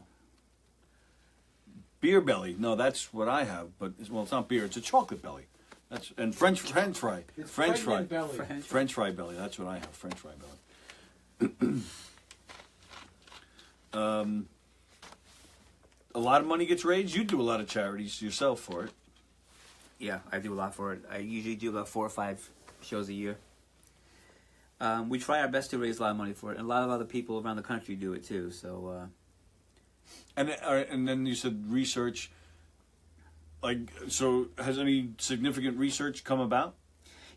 Beer belly. No, that's what I have. But well, it's not beer. It's a chocolate belly. That's and French fry. It's French fry. pregnant belly. French fry belly. That's what I have. French fry belly. A lot of money gets raised. You do a lot of charities yourself for it. Yeah, I do a lot for it. I usually do about 4 or 5 shows a year. We try our best to raise a lot of money for it, and a lot of other people around the country do it too. So, And then you said research. Like, so has any significant research come about?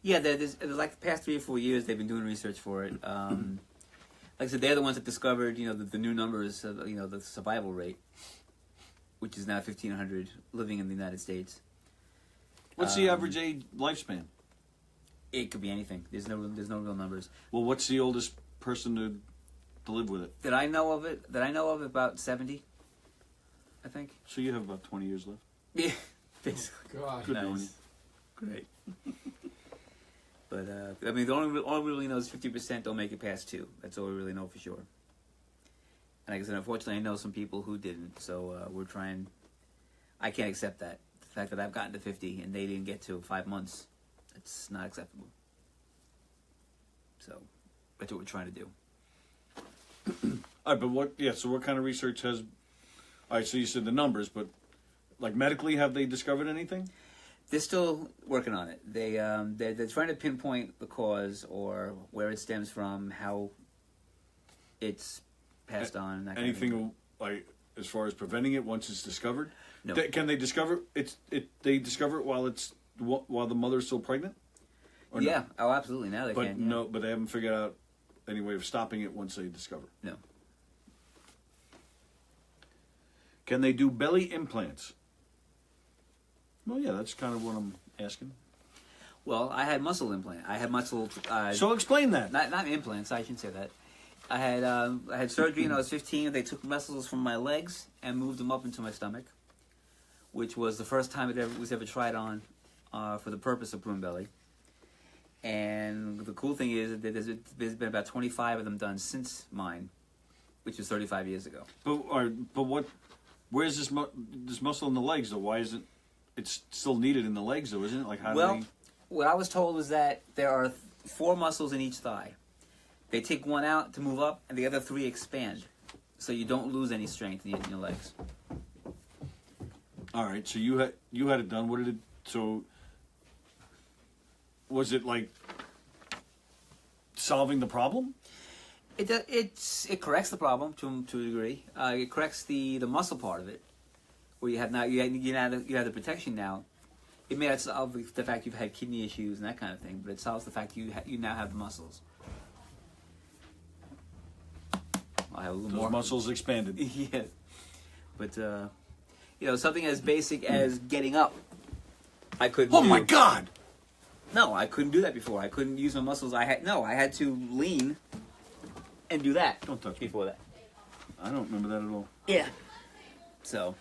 yeah, there's like the past 3 or 4 years they've been doing research for it. Like I said, they're the ones that discovered, the new numbers of, the survival rate, which is now 1,500 living in the United States. What's the average age lifespan? It could be anything. There's no real numbers. Well, what's the oldest person to live with it? That I know of about 70, I think. So you have about 20 years left. Yeah, basically. God. Good knowing you. Great. But I mean, all we really know is 50% don't make it past 2. That's all we really know for sure. And like I said, unfortunately, I know some people who didn't. So we're trying. I can't accept that. The fact that I've gotten to 50 and they didn't get to 5 months, it's not acceptable. So that's what we're trying to do. All right, but what? Yeah. So what kind of research has? All right. So you said the numbers, but like medically, have they discovered anything? They're still working on it. They're trying to pinpoint the cause or where it stems from, how it's passed on. That kind of Anything thing. like as far as preventing it once it's discovered? No. Can they discover it? They discover it while the mother's still pregnant? Or no? Yeah. Oh, absolutely. Now they But can. Yeah. no, but they haven't figured out any way of stopping it once they discover. No. Can they do belly implants? Well, yeah, that's kind of what I'm asking. Well, I had muscle implant. I had muscle. So explain that. Not implants. I shouldn't say that. I had surgery when I was 15. They took muscles from my legs and moved them up into my stomach, which was the first time it was ever tried on for the purpose of prune belly. And the cool thing is that there's been about 25 of them done since mine, which was 35 years ago. But what? Where's this muscle in the legs though? Why isn't it's still needed in the legs though? Isn't it? Like how do they? What I was told was that there are 4 muscles in each thigh. They take one out to move up, and the other 3 expand, so you don't lose any strength in your legs. All right. So you had it done. What did it? So was it like solving the problem? It corrects the problem to a degree. It corrects the muscle part of it, where you have the protection now. It may not solve the fact you've had kidney issues and that kind of thing, but it solves the fact you now have the muscles. I have a little Those more muscles expanded. yeah, but something as basic as getting up, I couldn't. Oh do. my God! No, I couldn't do that before. I couldn't use my muscles. I had to lean and do that. Don't touch me. Before that. I don't remember that at all. Yeah. So.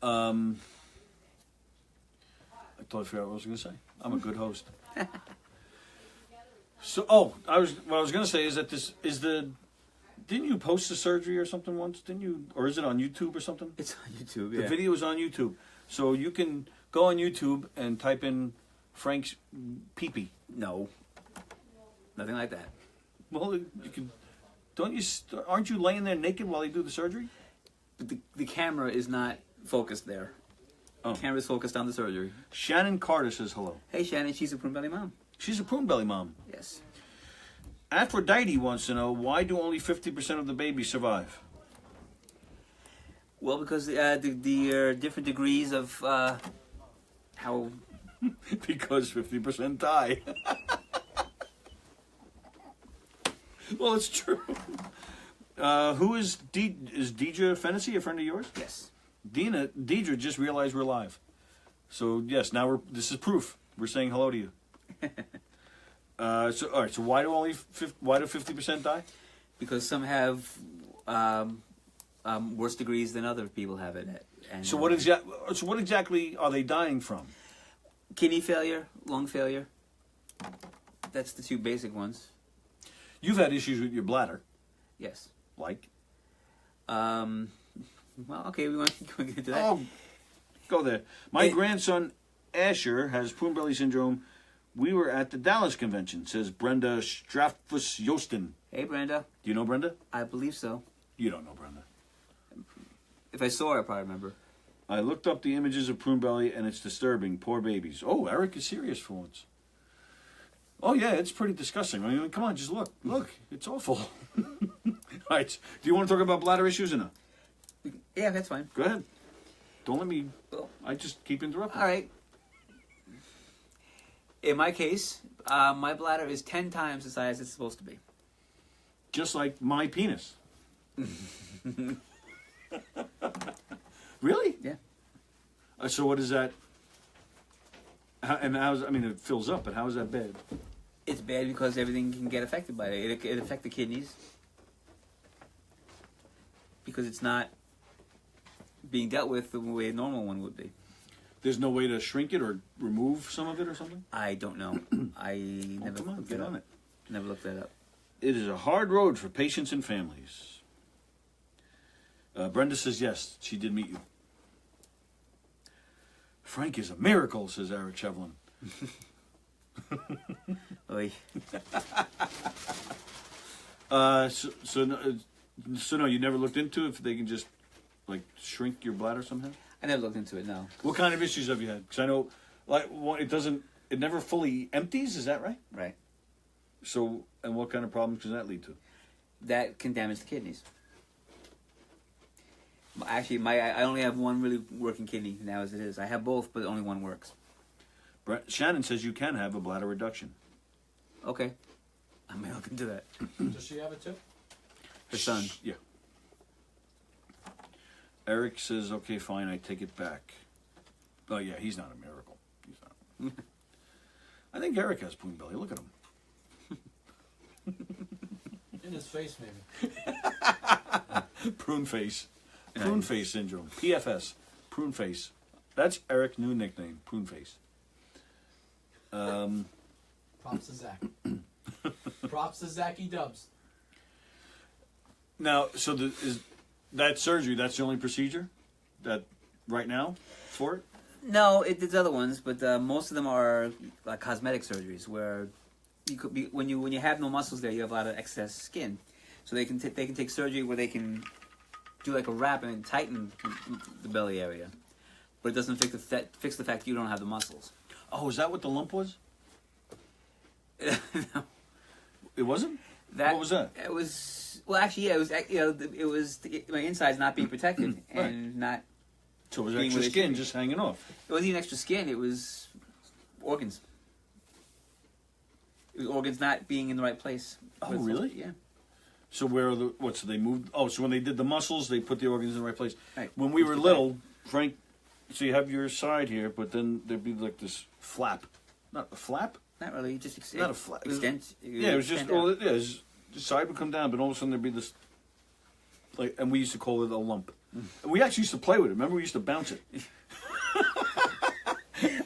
I totally forgot what I was going to say. I'm a good host. What I was going to say is that didn't you post the surgery or something once? Didn't you, or is it on YouTube or something? It's on YouTube. The video is on YouTube, so you can go on YouTube and type in Frank's pee-pee. No. Nothing like that. Well, you can. Aren't you laying there naked while you do the surgery? But the camera is not focused there. Oh. The camera's focused on the surgery. Shannon Carter says hello. Hey, Shannon, she's a prune belly mom. She's a prune belly mom. Yes. Aphrodite wants to know, why do only 50% of the babies survive? Well, because the different degrees of how. Because 50% die. Well, it's true. Who is Deidre Fennessy, a friend of yours? Yes. Deidre just realized we're live. So yes, now this is proof. We're saying hello to you. All right. So why do 50% die? Because some have worse degrees than other people have it. And, So what exactly are they dying from? Kidney failure, lung failure. That's the two basic ones. You've had issues with your bladder, Yes. like. Well, okay, we want to get into that. Oh, go there. My It- grandson Asher has prune belly syndrome. We were at the Dallas convention, says Brenda Straffus Yostin. Hey, Brenda. Do you know Brenda? I believe so. You don't know Brenda. If I saw her, I probably remember. I looked up the images of prune belly, and it's disturbing. Poor babies. Oh, Eric is serious for once. Oh, yeah, it's pretty disgusting. I mean, come on, just look. Look, it's awful. All right. Do you want to talk about bladder issues or no? Yeah, that's fine. Go ahead. Don't let me... Well, I just keep interrupting. all right. In my case, my bladder is 10 times the size it's supposed to be. Just like my penis. Really? Yeah. So what is that? I mean, it fills up, but how is that bad? It's bad because everything can get affected by it. It affects the kidneys because it's not being dealt with the way a normal one would be. There's no way to shrink it or remove some of it or something? I don't know. I Well, never come on, looked get that on up. it. Never looked that up. It is a hard road for patients and families. Brenda says yes, she did meet you. Frank is a miracle, says Eric Shevlin. Oy. So no, you never looked into if they can just like shrink your bladder somehow? I never looked into it. No. What kind of issues have you had? Because I know, like, it never fully empties. Is that right? Right. So, and what kind of problems does that lead to? That can damage the kidneys. Actually, I only have one really working kidney now as it is. I have both, but only one works. Shannon says you can have a bladder reduction. Okay. I may look into that. Does she have it too? Her son. Yeah. Eric says, okay, fine, I take it back. Oh, yeah, he's not a miracle. He's not. I think Eric has prune belly. Look at him. In his face, maybe. Prune face. Prune face syndrome. PFS. Prune face. That's Eric's new nickname. Prune face. Props to Zach. Props to Zachy Dubs. Now, so is that surgery, that's the only procedure that right now for it? No, there's other ones, but most of them are like cosmetic surgeries where you could be when you have no muscles there, you have a lot of excess skin. So they can take surgery where they can do like a wrap and tighten the belly area, but it doesn't fix the fact that you don't have the muscles. Oh, is that what the lump was? No. It wasn't? That, What was that? It was actually yeah. It was my insides not being protected Right. and not. So it was Being extra where they skin should be. just hanging off. It wasn't even extra skin. It was organs. It was organs not being in the right place. Oh, Where it's supposed really? to be, yeah. So where are so they moved, so when they did the muscles, they put the organs in the right place. Right. When we were little, Frank, so you have your side here, but then there'd be like this flap. Not a flap? Not really. Just Not a flat- Extend. Yeah, it was just, the side would come down, but all of a sudden there'd be this, like, and we used to call it a lump. And we actually used to play with it. Remember, we used to bounce it.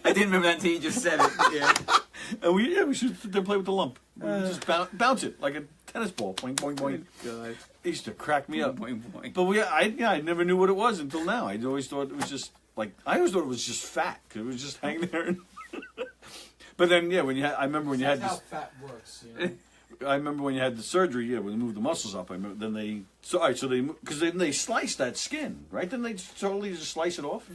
I didn't remember that until you just said it. Yeah. And we used to sit there and play with the lump. We would just bounce it like a tennis ball. Boing, boing, boing. God. It used to crack me up. Boing, boing. But I never knew what it was until now. I always thought it was just like I always thought it was just fat because it was just hanging there. But then I remember when you had That's how this. fat works, you know? I remember when you had the surgery. Yeah, when they moved the muscles up. I remember then they. So all right, so they because then they sliced that skin, right? Then they totally just slice it off.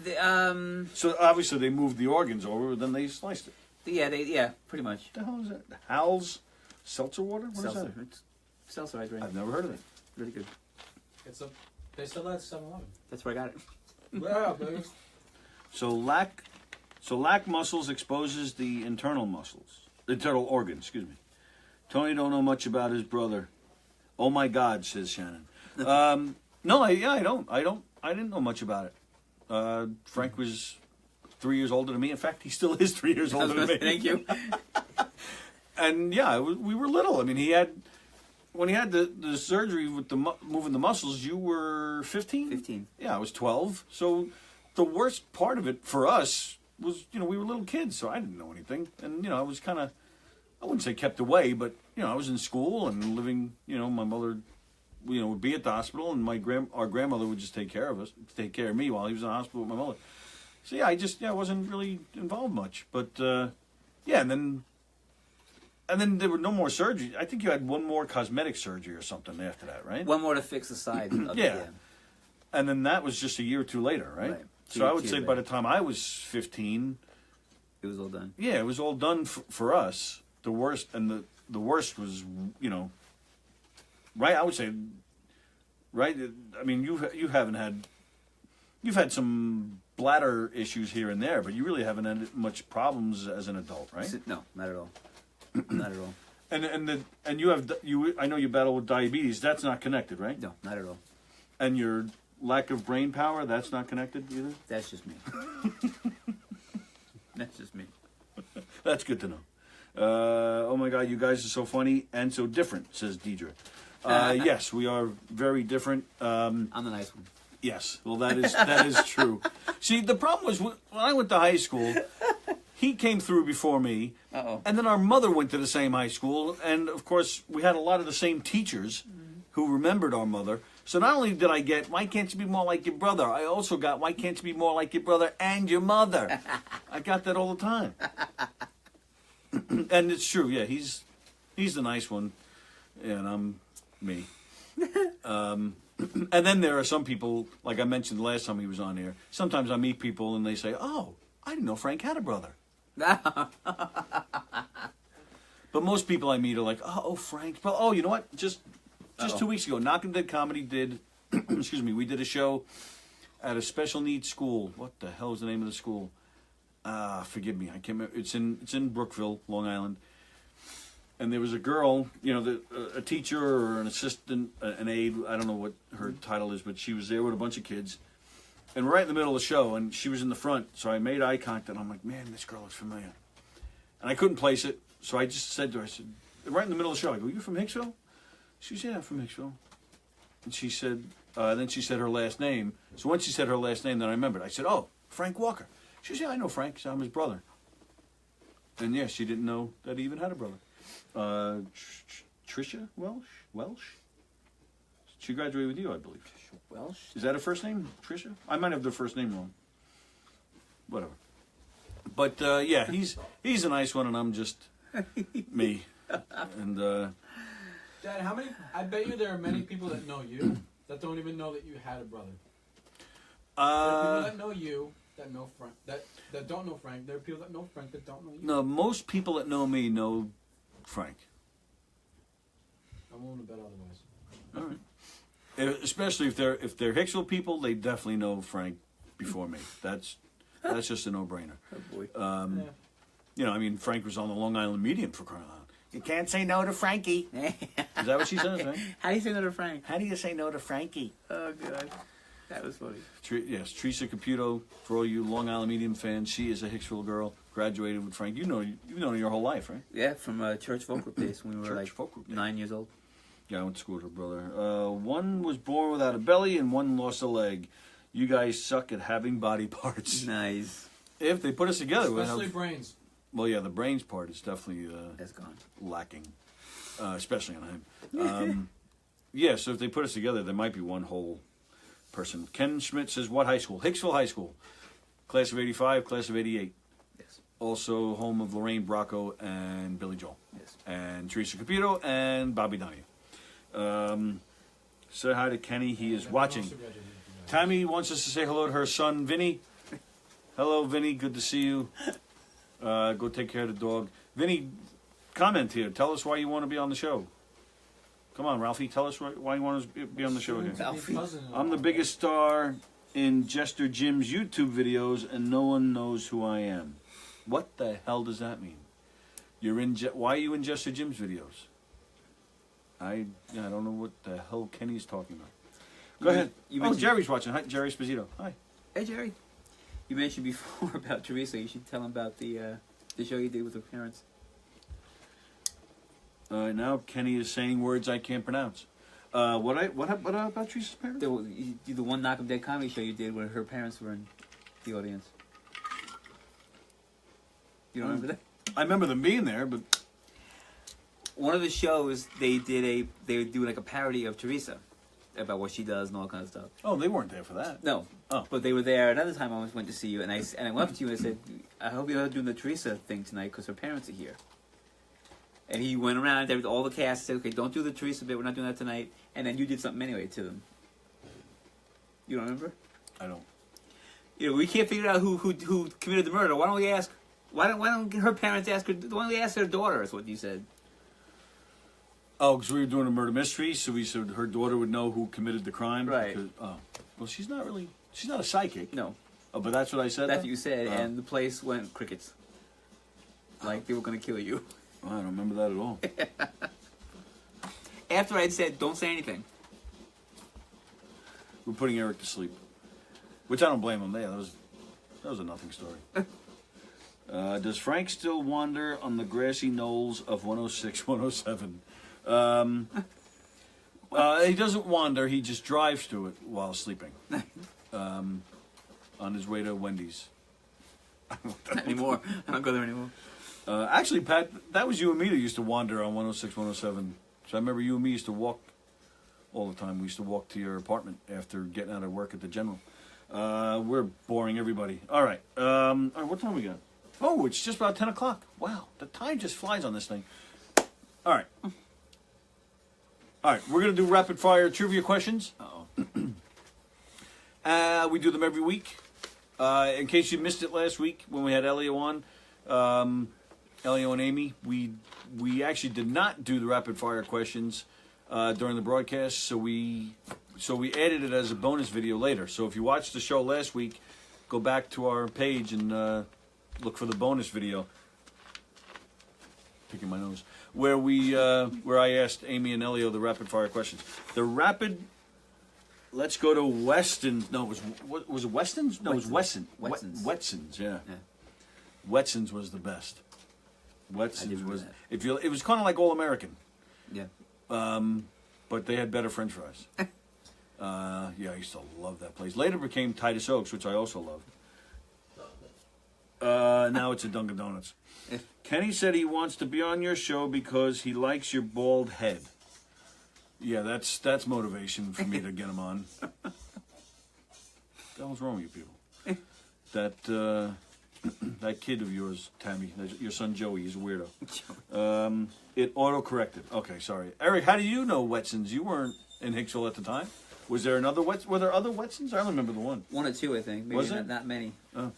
So obviously they moved the organs over. Then they sliced it. Yeah, pretty much. What the hell is that? Hal's seltzer water? What is Seltzer. that? It's seltzer, I drink. I've never heard of it. Really good. They still had 7-Eleven. That's where I got it. Yeah, baby. So lack muscles exposes the internal organs, excuse me. Tony don't know much about his brother. Oh my God, says Shannon. No, I don't. I didn't know much about it. Frank was 3 years older than me. In fact, he still is 3 years older than me. Thank you. And yeah, we were little. I mean, when he had the surgery with the moving the muscles, you were 15? 15. Yeah, I was 12. So the worst part of it for us was, we were little kids, so I didn't know anything. And, I was kind of, I wouldn't say kept away, but, I was in school and living, my mother, would be at the hospital, and our grandmother would just take care of me while he was in the hospital with my mother. So, yeah, I wasn't really involved much. But, yeah, and then there were no more surgery. I think you had one more cosmetic surgery or something after that, right? One more to fix the side. Of Yeah. it, And then that was just a year or two later, right? Right. So I would Two say years by the later. time I was 15, It was all done. yeah, it was all done for us. The worst, and the worst was, right? I would say, right? I mean, you've had some bladder issues here and there, but you really haven't had much problems as an adult, right? No, not at all. Not at all. And you I know you battle with diabetes. That's not connected, right? No, not at all. And your lack of brain power, that's not connected either? That's just me. That's just me. That's good to know. Oh my God, you guys are so funny and so different, says Deidre. Yes, we are very different. I'm the nice one. Yes, well, that is true. See, the problem was when I went to high school, he came through before me, Uh-oh. and then our mother went to the same high school, and of course, we had a lot of the same teachers who remembered our mother. So not only did I get, why can't you be more like your brother? I also got, why can't you be more like your brother and your mother? I got that all the time. And it's true, yeah, he's the nice one, and I'm me. And then there are some people, like I mentioned the last time he was on here, sometimes I meet people and they say, oh, I didn't know Frank had a brother. But most people I meet are like, oh, Frank. But, oh, you know what? Just 2 weeks ago, Knockin' Dead Comedy did, excuse me, we did a show at a special needs school. What the hell is the name of the school? Forgive me, I can't remember. It's in Brookville, Long Island. And there was a girl, a teacher or an assistant, an aide, I don't know what her title is, but she was there with a bunch of kids. And we're right in the middle of the show, and she was in the front, so I made eye contact, and I'm like, man, this girl is familiar. And I couldn't place it, so I just said to her, right in the middle of the show, I go, you from Hicksville? She said, yeah, I'm from Hicksville. And she said, then she said her last name. So once she said her last name, then I remembered. I said, oh, Frank Walker. She said, yeah, I know Frank, so I'm his brother. And yeah, she didn't know that he even had a brother. Tricia Welsh? She graduated with you, I believe. Welsh? Is that her first name? Tricia? I might have the first name wrong. Whatever. But yeah, he's a nice one, and I'm just me. And Dad, how many? I bet you there are many people that know you that don't even know that you had a brother. There are people that know you that know Frank that don't know Frank. There are people that know Frank that don't know you. no, most people that know me know Frank. I'm willing to bet otherwise. All right. Especially if they're Hicksville people, they definitely know Frank before me. That's just a no-brainer. Oh, boy. Yeah. I mean, Frank was on the Long Island Medium for crying out loud. You can't say no to Frankie. Is that what she says, right? How do you say no to Frank? How do you say no to Frankie? Oh, God. That was funny. Yes, Teresa Caputo, for all you Long Island Medium fans, she is a Hicksville girl, graduated with Frank. You've known her your whole life, right? Yeah, from church folk group days when we were Church like folk group days. 9 years old. Yeah, I went to school with her brother. One was born without a belly and one lost a leg. You guys suck at having body parts. Nice. If they put us together, we'll Especially have... brains. Well, yeah, the brains part is definitely That's gone. lacking, especially on him. Yeah, so if they put us together, there might be one whole person. Ken Schmidt says, what high school? Hicksville High School. Class of 85, class of 88. Yes. Also home of Lorraine Bracco and Billy Joel. Yes. And Teresa Caputo and Bobby Donahue. Say hi to Kenny. He is watching. Tammy wants us to say hello to her son, Vinny. Hello, Vinny. Good to see you. Go take care of the dog. Vinny, comment here. Tell us why you want to be on the show. Come on, Ralphie. Tell us why you want to be on the show here. Ralphie. I'm the biggest star in Jester Jim's YouTube videos, and no one knows who I am. What the hell does that mean? Why are you in Jester Jim's videos? I don't know what the hell Kenny's talking about. Go ahead. You Oh, mentioned- Jerry's watching. Hi, Jerry Esposito. Hi. Hey, Jerry. You mentioned before about Teresa. You should tell him about the show you did with her parents. Now Kenny is saying words I can't pronounce. What about Teresa's parents? The one Knock 'em Dead comedy show you did where her parents were in the audience. You don't remember that? I remember them being there, but One of the shows they were doing like a parody of Teresa about what she does and all kind of stuff. oh, they weren't there for that. No. Oh. But they were there. Another time I went to see you, and I went up to you and I said, I hope you're not doing the Teresa thing tonight because her parents are here. And he went around, all the cast said, okay, don't do the Teresa bit, we're not doing that tonight. And then you did something anyway to them. You don't remember? I don't. You know, we can't figure out who committed the murder. Why don't her parents ask her, why don't they ask their daughter, is what you said. Oh, because we were doing a murder mystery, so we said her daughter would know who committed the crime. Right. Because, well, she's not a psychic. No. Oh, but that's what I said? That's then? what you said, Oh. and the place went crickets. Like they were going to kill you. Oh, I don't remember that at all. After I'd said, don't say anything. We're putting Eric to sleep. Which I don't blame him. Yeah, that was a nothing story. Does Frank still wander on the grassy knolls of 106, 107? He doesn't wander. He just drives to it while sleeping. On his way to Wendy's. Not anymore. I don't go there anymore. Actually, Pat, that was you and me that used to wander on 106, 107. So I remember you and me used to walk all the time. We used to walk to your apartment after getting out of work at the General. We're boring everybody. All right. All right, what time we got? Oh, it's just about 10 o'clock. Wow, the time just flies on this thing. All right. All right, we're going to do rapid fire trivia questions. Uh-oh. We do them every week. In case you missed it last week when we had Elio on, Elio and Amy, we actually did not do the rapid fire questions during the broadcast, so we added it as a bonus video later. So if you watched the show last week, go back to our page and look for the bonus video. Picking my nose. Where I asked Amy and Elio the rapid fire questions. The rapid. Let's go to Weston's. No, was it Weston's? No, it was Weston. Wetson's. Wetson's, yeah. Yeah. Wetson's was the best. I Wetson's didn't know was that. it was kind of like All American, Yeah. but they had better French fries. Yeah, I used to love that place. Later became Titus Oaks, which I also loved. Now it's a Dunkin' Donuts. Kenny said he wants to be on your show because he likes your bald head. Yeah, that's motivation for me to get him on. What the hell's wrong with you people? That that kid of yours, Tammy, your son Joey, he's a weirdo. It auto-corrected. Okay, sorry. Eric, how do you know Wetson's? You weren't in Hicksville at the time. Was there another Were there other Wetson's? I don't remember the one. One or two, I think. Maybe Was it? not many. Oh.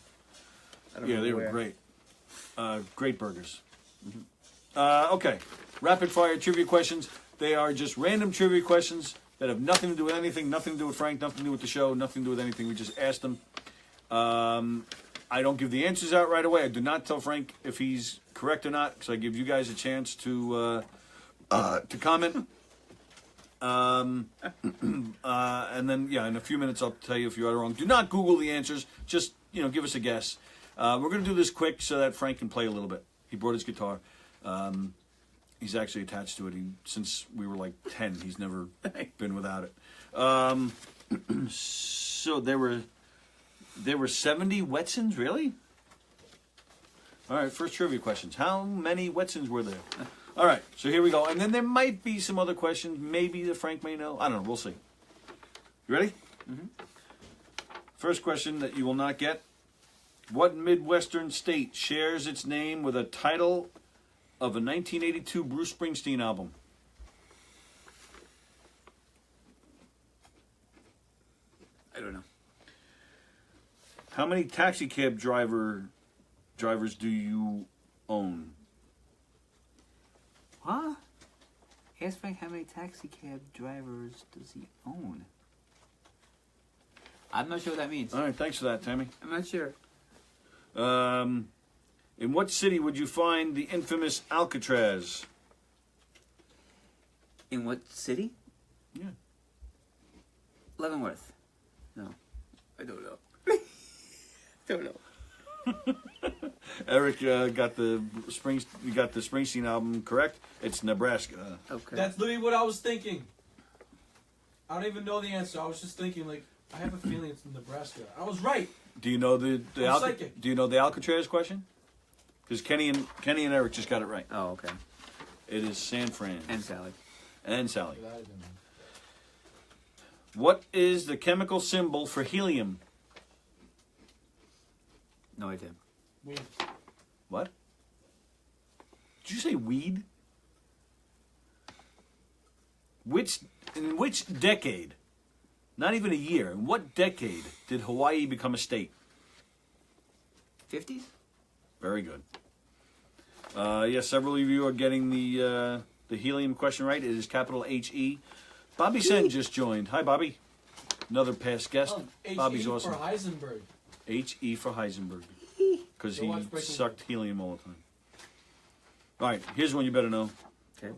I don't Yeah, remember they were where. great. Great burgers. Okay, rapid fire trivia questions. They are just random trivia questions that have nothing to do with anything, nothing to do with Frank, nothing to do with the show, nothing to do with anything. We just asked them. I don't give the answers out right away. I do not tell Frank if he's correct or not, because I give you guys a chance to comment. And then, yeah, in a few minutes I'll tell you if you are wrong. Do not Google the answers. Just, give us a guess. We're going to do this quick so that Frank can play a little bit. He brought his guitar. He's actually attached to it. Since we were like 10, he's never been without it. So there were 70 Wetsons, really? All right, first trivia questions. How many Wetsons were there? All right, so here we go. And then there might be some other questions, maybe that Frank may know. I don't know, we'll see. You ready? Mm-hmm. First question that you will not get. What Midwestern state shares its name with a title of a 1982 Bruce Springsteen album? I don't know. How many taxi cab drivers do you own? Huh? Ask Frank how many taxi cab drivers does he own? I'm not sure what that means. All right, thanks for that, Tammy. I'm not sure. In what city would you find the infamous Alcatraz? In what city? Yeah. Leavenworth. No. I don't know. Don't know. Eric got the Springsteen album correct. It's Nebraska. Okay. That's literally what I was thinking. I don't even know the answer. I was just thinking, I have a feeling it's in Nebraska. I was right. Do you know the I'm psychic. Do you know the Alcatraz question? because Kenny and Eric just got it right. Oh, okay. It is San Fran. And Sally. And Sally. That I didn't know. What is the chemical symbol for helium? No idea. We What? Did you say weed? In which decade? Not even a year. In what decade did Hawaii become a state? 50s? Very good. Yes, several of you are getting the helium question right. It is capital H-E. Bobby Sen just joined. Hi, Bobby. Another past guest. Bobby's H.E. awesome. for Heisenberg. H-E for Heisenberg. Because Go he watch Breaking sucked helium all the time. All right, here's one you better know. Okay.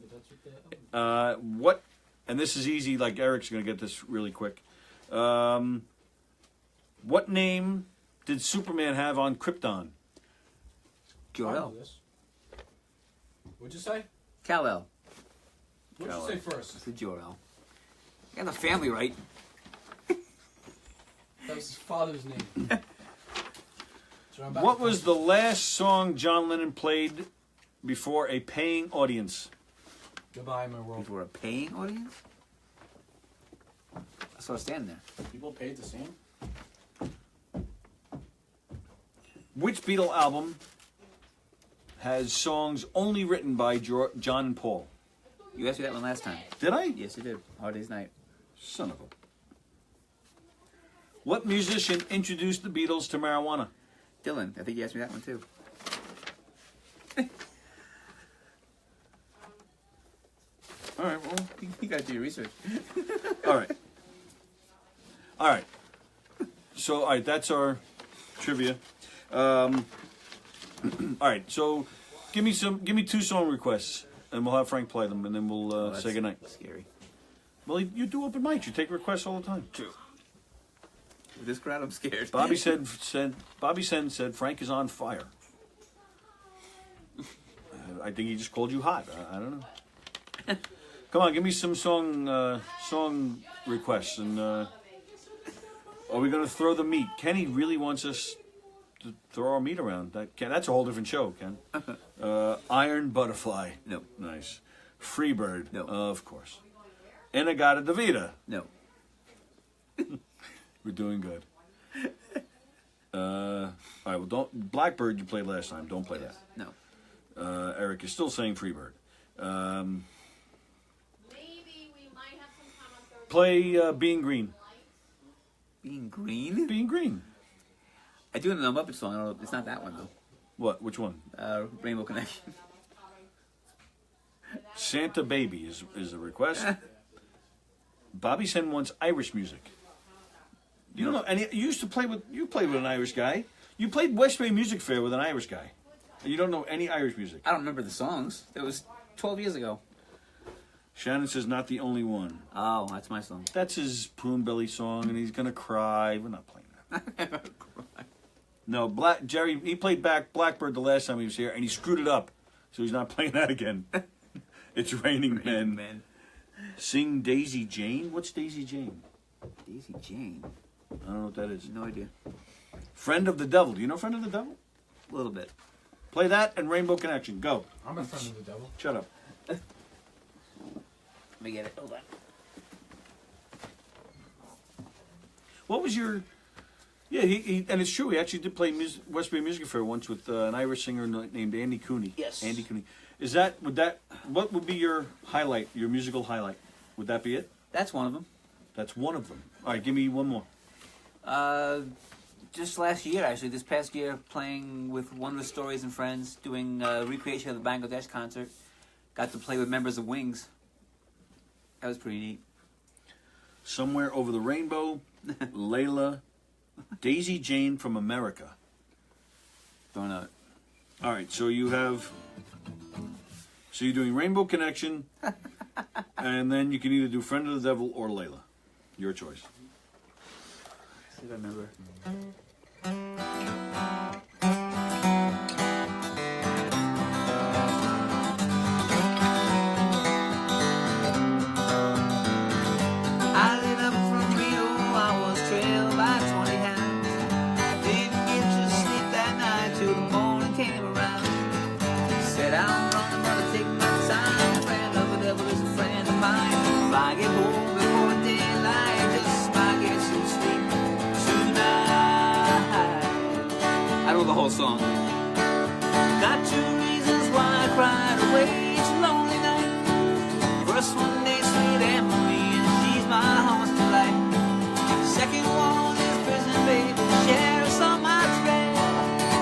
What, and this is easy, like Eric's going to get this really quick. What name did Superman have on Krypton? Jor-El. What'd you say? Kal-El. What'd you say first? It's the Jor-El. I got the family right. That was his father's name. So I'm about What to was punch the last song John Lennon played before a paying audience? you. Goodbye, my world. For a paying audience? I saw it stand there. People paid to sing. Which Beatle album has songs only written by John and Paul? You asked me that one last time. Did I? Yes, you did. Hard Day's Night. Son of a... What musician introduced the Beatles to marijuana? Dylan. I think you asked me that one too. All right, well... You gotta do your research. All right. All right. So, all right, that's our trivia. All right, so give me two song requests, and we'll have Frank play them, and then we'll That's say goodnight. Scary. Well, you do open mics. You take requests all the time. True. With this crowd, I'm scared. Bobby said Frank is on fire. I think he just called you hot. I don't know. Come on, give me some song requests, and are we gonna throw the meat? Kenny really wants us to throw our meat around. That's a whole different show, Ken. Iron Butterfly. No. Nice. Freebird. No. Of course. Inagata Davida. No. We're doing good. All right. Well, don't Blackbird. You played last time. Don't play that. No. Eric is still saying Freebird. Maybe we might have some time on Thursday. Play Being Green. Being green? Being Green. I do know the Muppet song. I don't know, it's not that one though. What? Which one? Rainbow Connection. Santa Baby is a request. Bobby Sen wants Irish music. You don't know any? You played with an Irish guy. You played West Bay Music Fair with an Irish guy. You don't know any Irish music. I don't remember the songs. It was 12 years ago. Shannon says not the only one. Oh, that's my song. That's his Prune Belly song, and he's gonna cry. We're not playing that. No, Jerry. He played Blackbird the last time he was here, and he screwed it up, so he's not playing that again. It's Raining Men. Man. Sing Daisy Jane. What's Daisy Jane? Daisy Jane. I don't know what that is. No idea. Friend of the Devil. Do you know Friend of the Devil? A little bit. Play that and Rainbow Connection. Go. I'm a friend of the devil. Shut up. Let me get it. Hold on. What was your? Yeah, he and it's true. He actually did play West Bay Music Fair once with an Irish singer named Andy Cooney. Yes. Andy Cooney. What would be your highlight? Your musical highlight? Would that be it? That's one of them. That's one of them. All right, give me one more. Just last year, actually, this past year, playing with Wondrous Stories and Friends, doing a recreation of the Bangladesh concert. Got to play with members of Wings. That was pretty neat. Somewhere Over the Rainbow, Layla, Daisy Jane from America. Don't know it. All right, so you're doing Rainbow Connection, and then you can either do Friend of the Devil or Layla. Your choice. See if I remember. I lit up from Rio, I was trailed by 20 hounds. Didn't get to sleep that night till the morning came around. whole song. Got 2 reasons why I cried away each lonely night. First one day, sweet Emily, and she's my heart's delight. Second one is prison, baby, sheriff's on my trail.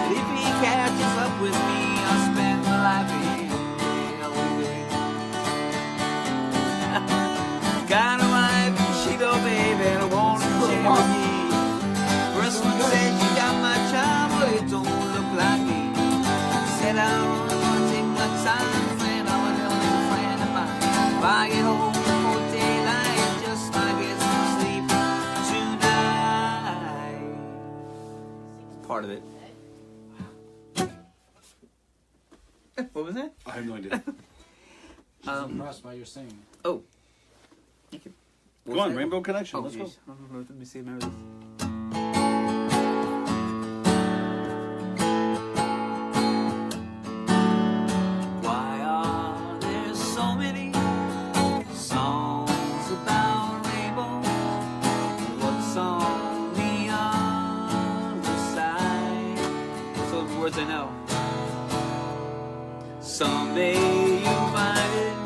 But if he catches up with me, I'll spend my life in hell. Got a wife, she go, baby, and I want to share with me. First one said she got my child, but it don't look like me. Said I don't want to take my time, friend, I want to be a friend of mine. If I get home before daylight, just might get some sleep tonight. Part of it. What was that? I have no idea. I'm impressed by your singing. Oh. Thank you. Go on, Rainbow Connection. Oh, Let's go. geez. Let me see. Remember this. Why are there so many songs about rainbows? What's on the other side? Those are the words I know. Someday you'll find it.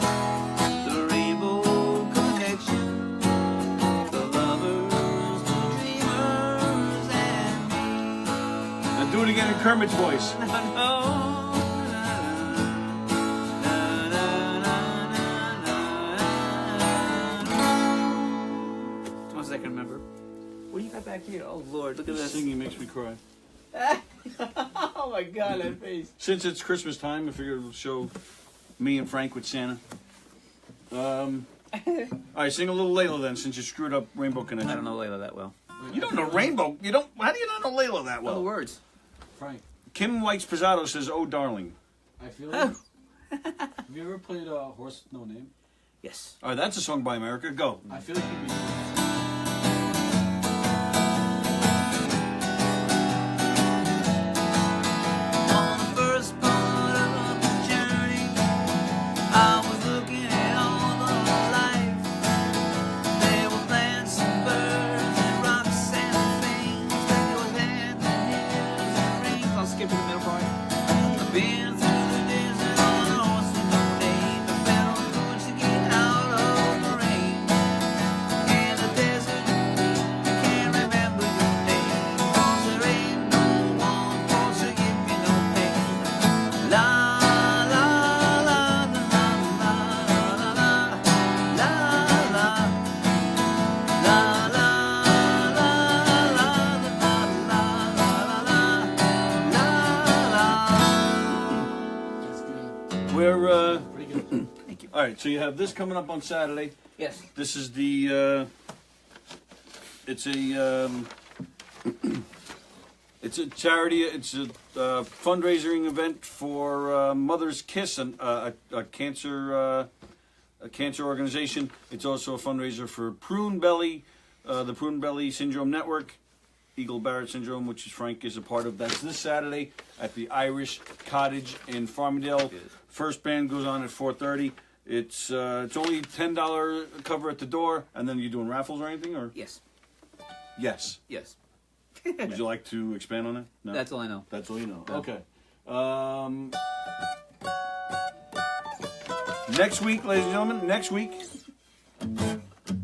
The Rainbow Connection. The lovers, the dreamers, and me. Now do it again in Kermit's voice. Once I can remember. What do you got back here? Oh Lord, look at this. Singing makes me cry. Oh my God, that face. Since it's Christmas time, I figured we'll show me and Frank with Santa. All right, sing a little Layla then, since you screwed up Rainbow Connection. I don't know Layla that well. You don't know Rainbow. You don't. How do you not know Layla that Well, the well? words. Frank, Kim White's Pizzado says, "Oh, darling." I feel like. Have you ever played Horse with No Name? Yes. All right, that's a song by America. Go. I feel like you'd be. On the first part of the journey, I was looking at all the life. There were plants and birds and rocks and things. There was hands and hills and rings. I'll skip to the middle part. I've been through the desert on a horse with no name. I felt good to get out of the rain. In the desert, I can't remember your name. 'Cause there ain't no one for to give me no pain. La la la la la la la la la la la la That's good. We're Pretty good. Thank you. all right. So you have this coming up on Saturday. Yes. This is the. It's a. It's a charity. It's a fundraising event for Mother's Kiss, a cancer organization. It's also a fundraiser for Prune Belly, the Prune Belly Syndrome Network, Eagle Barrett Syndrome, which is Frank is a part of. That's this Saturday at the Irish Cottage in Farmingdale. First band goes on at 4:30. It's only $10 cover at the door, and then you doing raffles or anything, or Yes. yes. Yes. Would you like to expand on that? No. That's all I know. That's all you know. No. Okay. Next week, ladies and gentlemen, next week,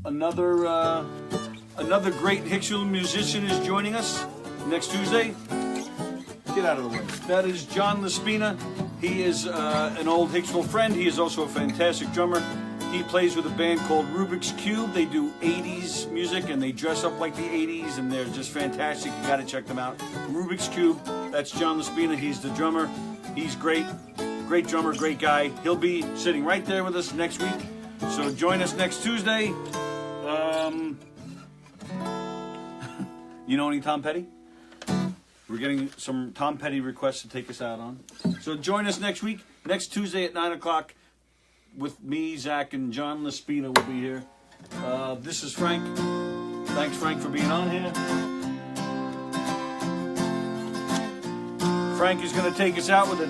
another great Hicksville musician is joining us next Tuesday. Get out of the way. That is John Laspina. He is an old Hicksville friend. He is also a fantastic drummer. He plays with a band called Rubik's Cube. They do 80s music and they dress up like the 80s and they're just fantastic. You got to check them out. Rubik's Cube. That's John Laspina. He's the drummer. He's great. Great drummer, great guy. He'll be sitting right there with us next week. So join us next Tuesday. You know any Tom Petty? We're getting some Tom Petty requests to take us out on. So join us next week, next Tuesday at 9 o'clock. With me, Zach, and John Laspina will be here. This is Frank. Thanks, Frank, for being on here. Frank is going to take us out with a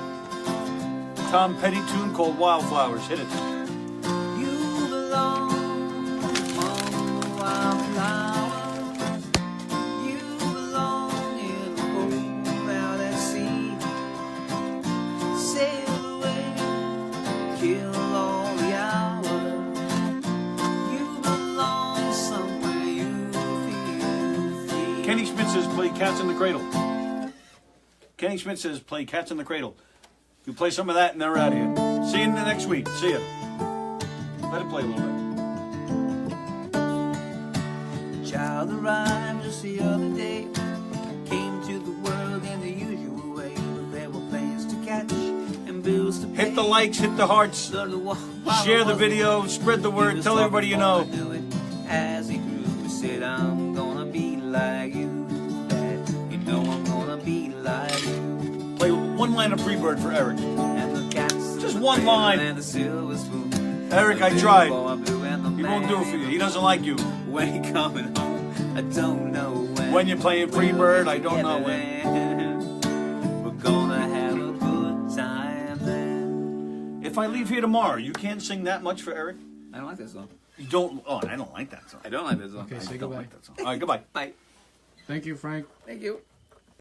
Tom Petty tune called Wildflowers. Hit it. You belong among the wildflowers. You belong in the home out at sea. play Cats in the Cradle. Kenny Schmidt says play Cats in the Cradle. You play some of that and then we're out of here. See you next week. See ya. Let it play a little bit. Child arrived just the other day, came to the world in the usual way, but there were planes to catch and bills to pay. Hit the likes, hit the hearts, share the video, spread the word, tell everybody you know. As he grew, he said, I'm gonna be like you, Dad. You know I'm gonna be like you. Play one line of Freebird for Eric. And the cats, Just one line. and the silver spoon. Eric, I tried. He He won't do it for you. He doesn't like you. When he coming home, I don't know when. When you're playing Freebird, I don't know when. We're gonna have a good time then. If I leave here tomorrow, you can't sing that much for Eric? I don't like that song. You don't? Oh, I don't like that song. I don't like that song. Okay, say I don't goodbye. like that song. All right, goodbye. Bye. Thank you, Frank. Thank you.